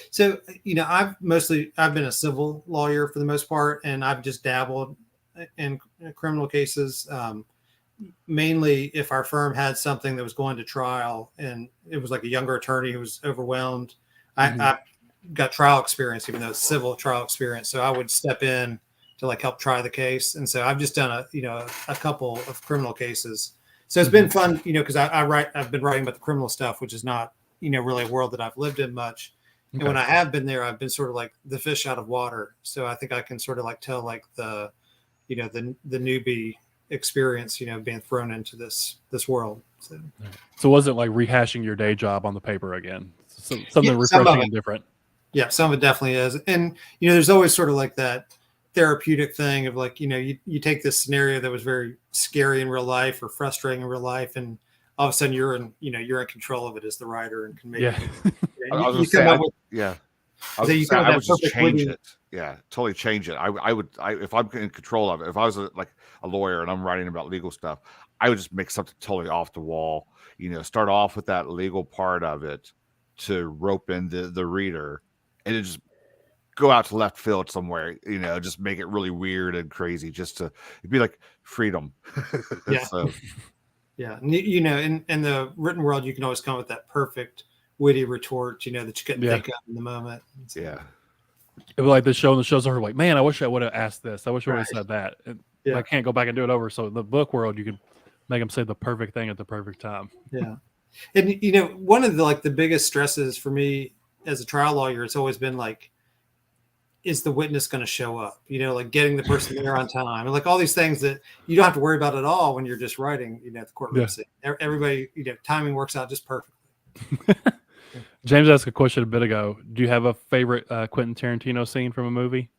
So I've been a civil lawyer for the most part, and I've just dabbled in criminal cases. Mainly if our firm had something that was going to trial and it was like a younger attorney who was I got trial experience, even though it's civil trial experience. So I would step in to like help try the case. And so I've just done a couple of criminal cases. So it's been fun, because I've been writing about the criminal stuff, which is not, really a world that I've lived in much. And when I have been there, I've been sort of like the fish out of water. So I think I can sort of like tell like the newbie experience, being thrown into this world. So was it like rehashing your day job on the paper again? Something refreshing and different. Yeah, some of it definitely is. And, there's always sort of like that therapeutic thing of like, you take this scenario that was very scary in real life or frustrating in real life, and all of a sudden you're in control of it as the writer and can make it. I would just change it. Yeah, totally change it. I would if I'm in control of it, if I was a lawyer and I'm writing about legal stuff, I would just make something totally off the wall. Start off with that legal part of it to rope in the reader, and then just go out to left field somewhere. Just make it really weird and crazy. It'd be like freedom. Yeah. So, yeah, in the written world, you can always come up with that perfect witty retort, that you couldn't think of in the moment. Yeah. It was like the show, and the show's over. Like, man, I wish I would have asked this. I wish I would have said that. And I can't go back and do it over. So in the book world, you can make them say the perfect thing at the perfect time. Yeah, and one of the biggest stresses for me as a trial lawyer, it's always been like, is the witness going to show up? Like getting the person there on time, and like all these things that you don't have to worry about at all when you're just writing. The courtroom scene. Everybody, timing works out just perfectly. James asked a question a bit ago. Do you have a favorite Quentin Tarantino scene from a movie?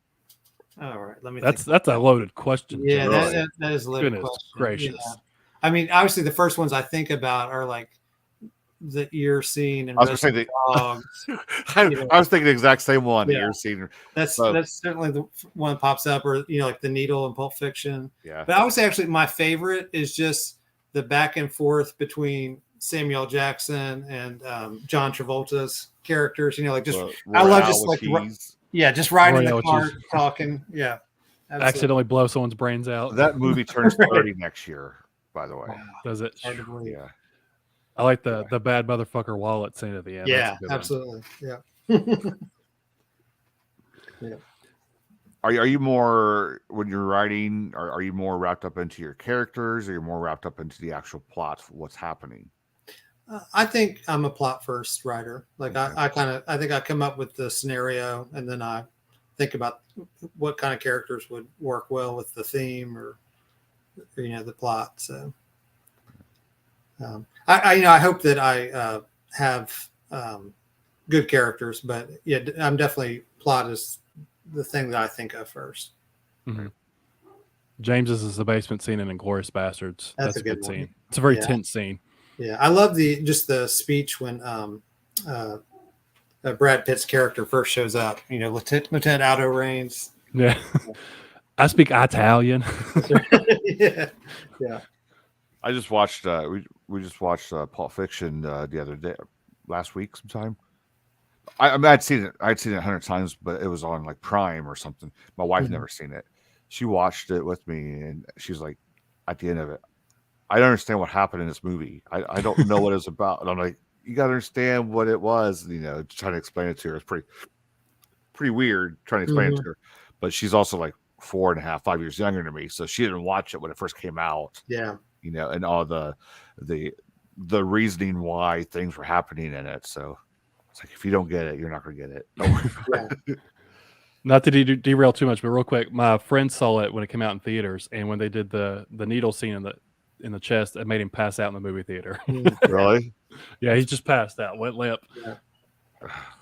All right, let me. That's a loaded question. Yeah, that is a loaded question. Gracious. Yeah. I mean, obviously, the first ones I think about are like the ear scene and I was going to say dogs. I was thinking the exact same one. Yeah. Ear scene. That's certainly the one that pops up, or like the needle in Pulp Fiction. Yeah. But I would say actually my favorite is just the back and forth between Samuel Jackson and John Travolta's characters. I love just like just riding in the car talking. Yeah. Absolutely. Accidentally blow someone's brains out. That movie turns 30 next year, by the way. Wow. Does it? Yeah. I like the bad motherfucker wallet scene at the end. Yeah, absolutely. Yeah. Yeah. Are you more, when you're writing, are you more wrapped up into your characters, or you're more wrapped up into the actual plot, what's happening? I think I'm a plot first writer. Like I think I come up with the scenario, and then I think about what kind of characters would work well with the theme or the plot. So I hope that I have good characters, but I'm definitely plot is the thing that I think of first. Mm-hmm. James's is the basement scene in Inglourious Bastards. That's a good scene. One. It's a very tense scene. Yeah, I love the speech when Brad Pitt's character first shows up. Lieutenant Aldo Raines. Yeah, I speak Italian. Yeah. I just watched. We just watched Pulp Fiction the other day, last week sometime. I'd seen it 100 times, but it was on like Prime or something. My wife never seen it. She watched it with me, and she's like, at the end of it, I don't understand what happened in this movie. I don't know what it's about. And I'm like, you got to understand what it was. Trying to explain it to her. It's pretty weird trying to explain it to her. But she's also like 4.5, 5 years younger than me, so she didn't watch it when it first came out. Yeah. And all the reasoning why things were happening in it. So it's like, if you don't get it, you're not going to get it. Don't worry about it. Not to derail too much, but real quick, my friend saw it when it came out in theaters, and when they did the needle scene in the chest, it made him pass out in the movie theater. Really? Yeah, he just passed out, went limp. Yeah.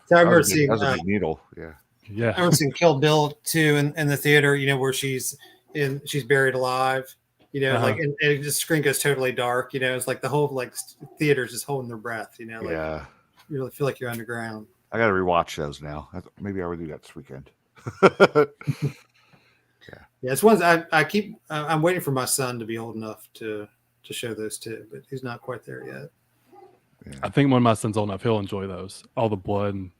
So I remember seeing a big needle. Yeah. Yeah. I remember seeing Kill Bill 2 in the theater, where she's buried alive, like and the screen goes totally dark, it's like the whole like theater's just holding their breath, Yeah. You really feel like you're underground. I got to rewatch those now. Maybe I will do that this weekend. Yeah, it's ones I keep. I'm waiting for my son to be old enough to show those too, but he's not quite there yet. Yeah. I think when my son's old enough, he'll enjoy those. All the blood and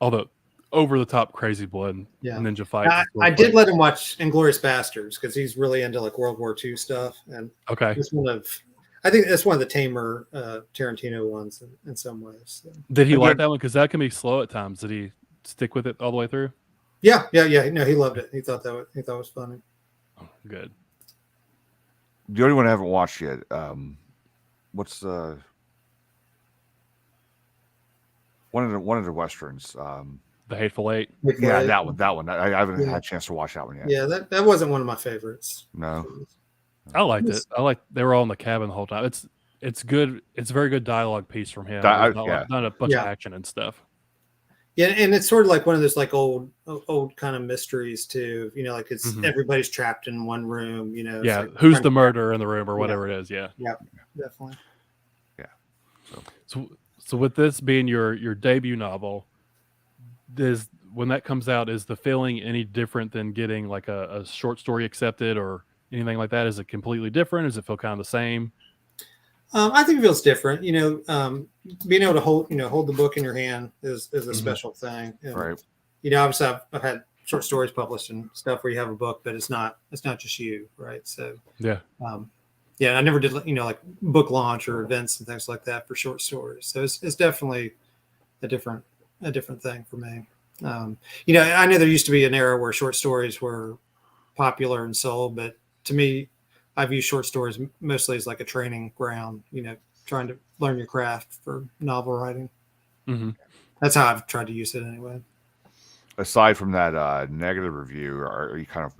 all the over the top crazy blood and ninja fights. I did let him watch Inglourious Bastards because he's really into like World War II stuff, and okay, I think it's one of the tamer Tarantino ones in some ways. So. Did he like that one? Because that can be slow at times. Did he stick with it all the way through? Yeah. No, he loved it. He thought it was funny. Good. The only one I haven't watched yet. What's one of the westerns? The Hateful Eight. Yeah, that one. I haven't had a chance to watch that one yet. Yeah, that wasn't one of my favorites. No. I liked it. They were all in the cabin the whole time. It's good. It's a very good dialogue piece from him. Not a bunch of action and stuff. Yeah, and it's sort of like one of those like old kind of mysteries too. Like it's everybody's trapped in one room. Yeah, like who's the murderer in the room or whatever it is. Yeah. Yeah, definitely. Yeah. So with this being your debut novel, when that comes out, is the feeling any different than getting like a short story accepted or anything like that? Is it completely different? Does it feel kind of the same? I think it feels different. Being able to hold the book in your hand is a special thing. And, right. Obviously I've had short stories published and stuff where you have a book, but it's not just you, right? So yeah. I never did like book launch or events and things like that for short stories. So it's definitely a different thing for me. I know there used to be an era where short stories were popular and sold, but to me, I view short stories mostly as like a training ground, trying to learn your craft for novel writing. Mm-hmm. That's how I've tried to use it anyway. Aside from that negative review, are you kind of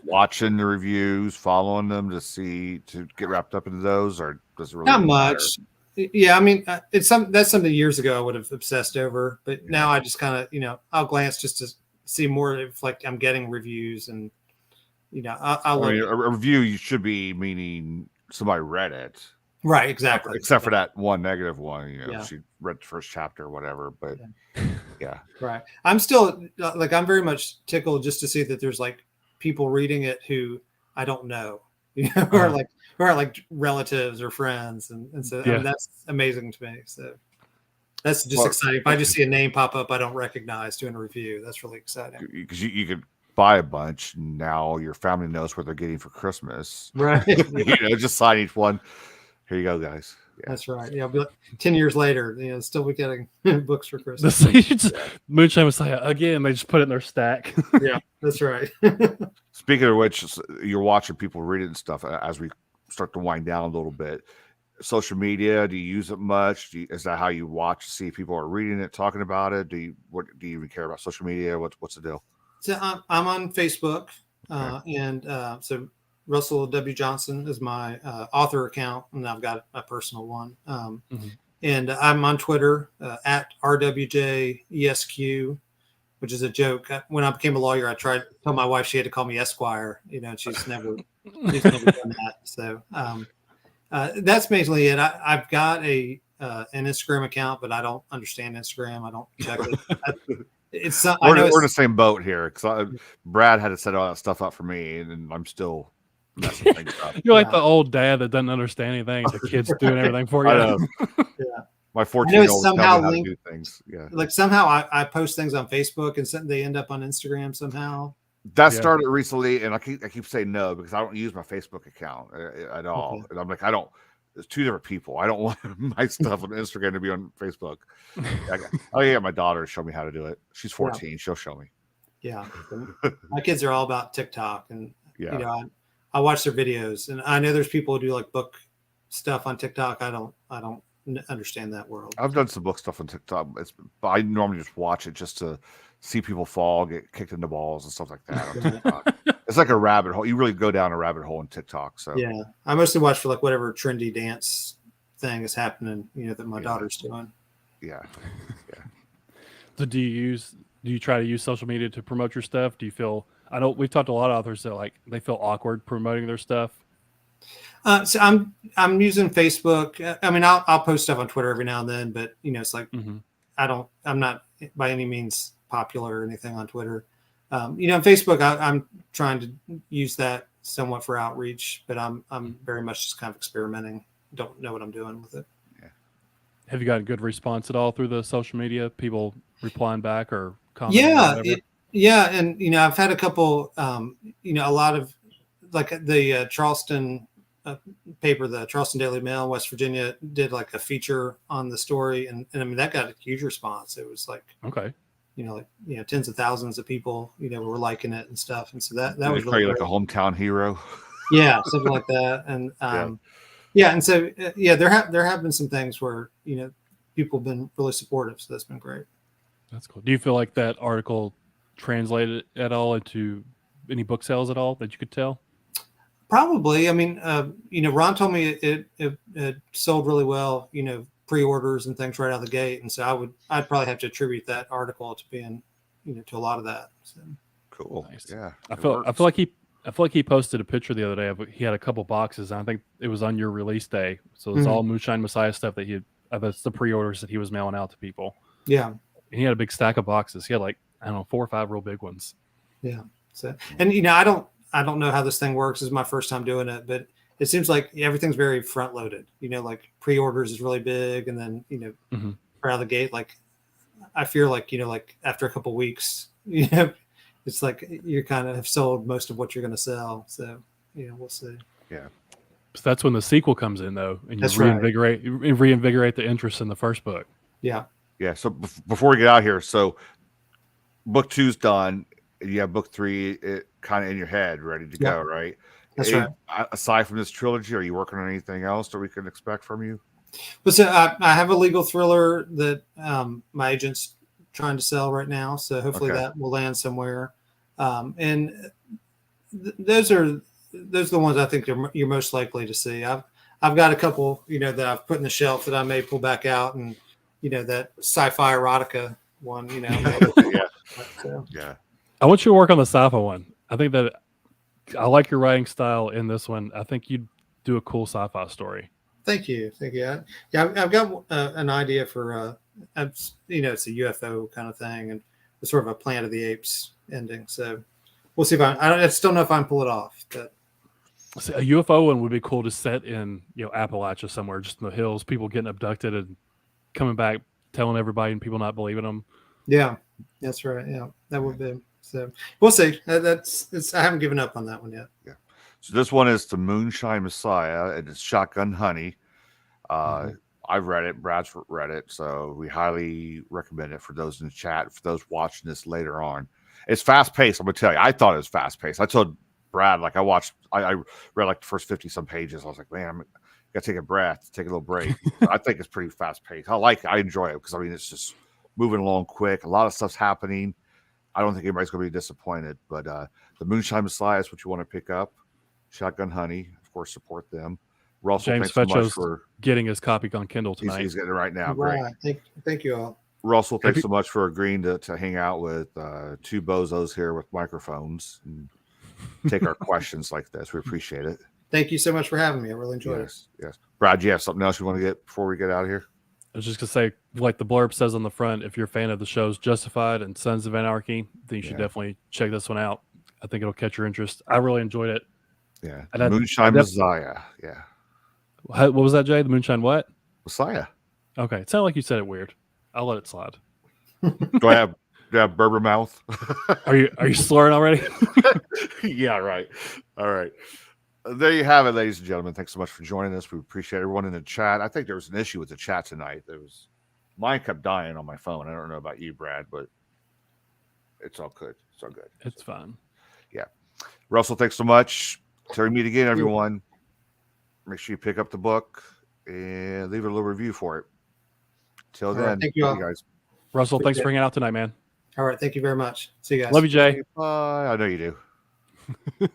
watching the reviews, following them to get wrapped up into those, or does it really not matter? much? Yeah, I mean, that's something years ago I would have obsessed over, but now I just kind of, I'll glance just to see more if like I'm getting reviews and, I'll I mean, a review you should be meaning somebody read it. Right, exactly. Except for that one negative one, she read the first chapter or whatever, but yeah. Right. I'm still like, I'm very much tickled just to see that there's like people reading it who I don't know, who are like relatives or friends. And so I mean, that's amazing to me. So that's just exciting. If I just see a name pop up I don't recognize doing a review, that's really exciting. Because you could buy a bunch, and now your family knows what they're getting for Christmas. Right. Just sign each one. Here you go, guys. Yeah. That's right. Yeah, but 10 years later, still be getting books for Christmas. Moonshine Messiah again. They just put it in their stack. Yeah, that's right. Speaking of which, you're watching people read it and stuff. As we start to wind down a little bit, social media, do you use it much? Is that how you watch to see if people are reading it, talking about it? Do you even care about social media? What's the deal? So I'm on Facebook, and so Russell W. Johnson is my author account, and I've got a personal one. And I'm on Twitter at RWJESQ, which is a joke. When I became a lawyer, I tried to tell my wife she had to call me Esquire, and she's never done that. So that's basically it. I've got an Instagram account, but I don't understand Instagram. I don't check it. We're in the same boat here because Brad had to set all that stuff up for me, and I'm still messing things up. You're like the old dad that doesn't understand anything. The kid's doing everything for you. I know. My 14-year-old somehow how to do things. Yeah, like somehow I post things on Facebook and they end up on Instagram somehow. That started recently, and I keep saying no because I don't use my Facebook account at all. Okay. And I'm like, it's two different people. I don't want my stuff on Instagram to be on Facebook. I'll get my daughter to show me how to do it. She's 14. Yeah. She'll show me. Yeah. My kids are all about TikTok, and I watch their videos, and I know there's people who do like book stuff on TikTok. I don't understand that world. I've done some book stuff on TikTok. But I normally just watch it just to see people fall, get kicked in the balls and stuff like that on TikTok. It's like a rabbit hole. You really go down a rabbit hole in TikTok. So yeah, I mostly watch for like whatever trendy dance thing is happening, that my daughter's doing. Yeah. So do you try to use social media to promote your stuff? Do you feel? I know we've talked to a lot of authors that like they feel awkward promoting their stuff. So I'm using Facebook. I mean, I'll post stuff on Twitter every now and then, but it's like I'm not by any means popular or anything on Twitter. On Facebook, I'm trying to use that somewhat for outreach, but I'm very much just kind of experimenting. Don't know what I'm doing with it. Yeah. Have you gotten good response at all through the social media? People replying back or commenting? Yeah, and I've had a couple. A lot of like the Charleston paper, the Charleston Daily Mail, West Virginia, did like a feature on the story, and I mean that got a huge response. It was like okay. tens of thousands of people, were liking it and stuff. And so that was really really like a hometown hero. yeah, something like that. And and so there have been some things where people have been really supportive, so that's been great. That's cool. Do you feel like that article translated at all into any book sales at all that you could tell? Probably. I mean, Ron told me it sold really well, pre-orders and things right out of the gate. And so I'd probably have to attribute that article to being, to a lot of that. So. Cool. Nice. Yeah. I feel like he posted a picture the other day of he had a couple boxes. And I think it was on your release day. So it's all Moonshine Messiah stuff that that's the pre-orders that he was mailing out to people. Yeah. And he had a big stack of boxes. He had 4 or 5 real big ones. Yeah. So, and I don't know how this thing works. This is my first time doing it, but it seems like everything's very front loaded, like pre-orders is really big. And then, right out of the gate, I fear like after a couple of weeks, it's like you kind of have sold most of what you're going to sell. So, we'll see. Yeah. So that's when the sequel comes in though. And you That's reinvigorate the interest in the first book. Yeah. Yeah. So before we get out here, so book 2's done. You have book 3 kind of in your head, ready to go, right? That's right. Aside from this trilogy, are you working on anything else that we can expect from you? Well, so I have a legal thriller that my agent's trying to sell right now. So hopefully that will land somewhere. And those are the ones I think you're most likely to see. I've got a couple, that I've put in the shelf that I may pull back out, and that sci-fi erotica one, Yeah. I want you to work on the sci-fi one. I think that I like your writing style in this one. I think you'd do a cool sci-fi story. Thank you. Yeah, I've got an idea for it's a UFO kind of thing, and it's sort of a Planet of the Apes ending. So we'll see if I still don't know if I can pull it off. But see, a UFO one would be cool to set in Appalachia somewhere, just in the hills, people getting abducted and coming back, telling everybody, and people not believing them. Yeah, that's right. Yeah, that would be. So we'll see. I haven't given up on that one yet. Yeah. So this one is the Moonshine Messiah, and it's Shotgun Honey. I've read it. Brad's read it, so we highly recommend it for those in the chat. For those watching this later on, it's fast paced. I'm gonna tell you, I thought it was fast paced. I told Brad, I read the first 50-some pages. I was like, man, I'm gotta take a breath, take a little break. I think it's pretty fast paced. I enjoy it because it's just moving along quick. A lot of stuff's happening. I don't think anybody's going to be disappointed, but the Moonshine Messiah is what you want to pick up. Shotgun Honey, of course, support them. Russell, James thanks so much for getting his copy on Kindle tonight. He's getting it right now. Right. Great. Thank you all. Russell, thanks so much for agreeing to hang out with 2 bozos here with microphones and take our questions like this. We appreciate it. Thank you so much for having me. I really enjoyed it. Yes. Brad, you have something else you want to get before we get out of here? I was just going to say, like the blurb says on the front, if you're a fan of the shows Justified and Sons of Anarchy, then you should definitely check this one out. I think it'll catch your interest. I really enjoyed it. Yeah. And Moonshine Messiah. Yeah. What was that, Jay? The Moonshine what? Messiah. Okay. It sounded like you said it weird. I'll let it slide. Do I have Berber mouth? Are you slurring already? Yeah, right. All right. There you have it, ladies and gentlemen. Thanks so much for joining us. We appreciate everyone in the chat. I think there was an issue with the chat tonight. Mine kept dying on my phone. I don't know about you, Brad, but it's all good. It's all good. It's fine. Yeah. Russell, thanks so much. Till we meet again, everyone. Make sure you pick up the book and leave a little review for it. Till then, right, thank you all, guys. Russell, thanks for hanging out tonight, man. All right. Thank you very much. See you guys. Love you, Jay. Bye. I know you do.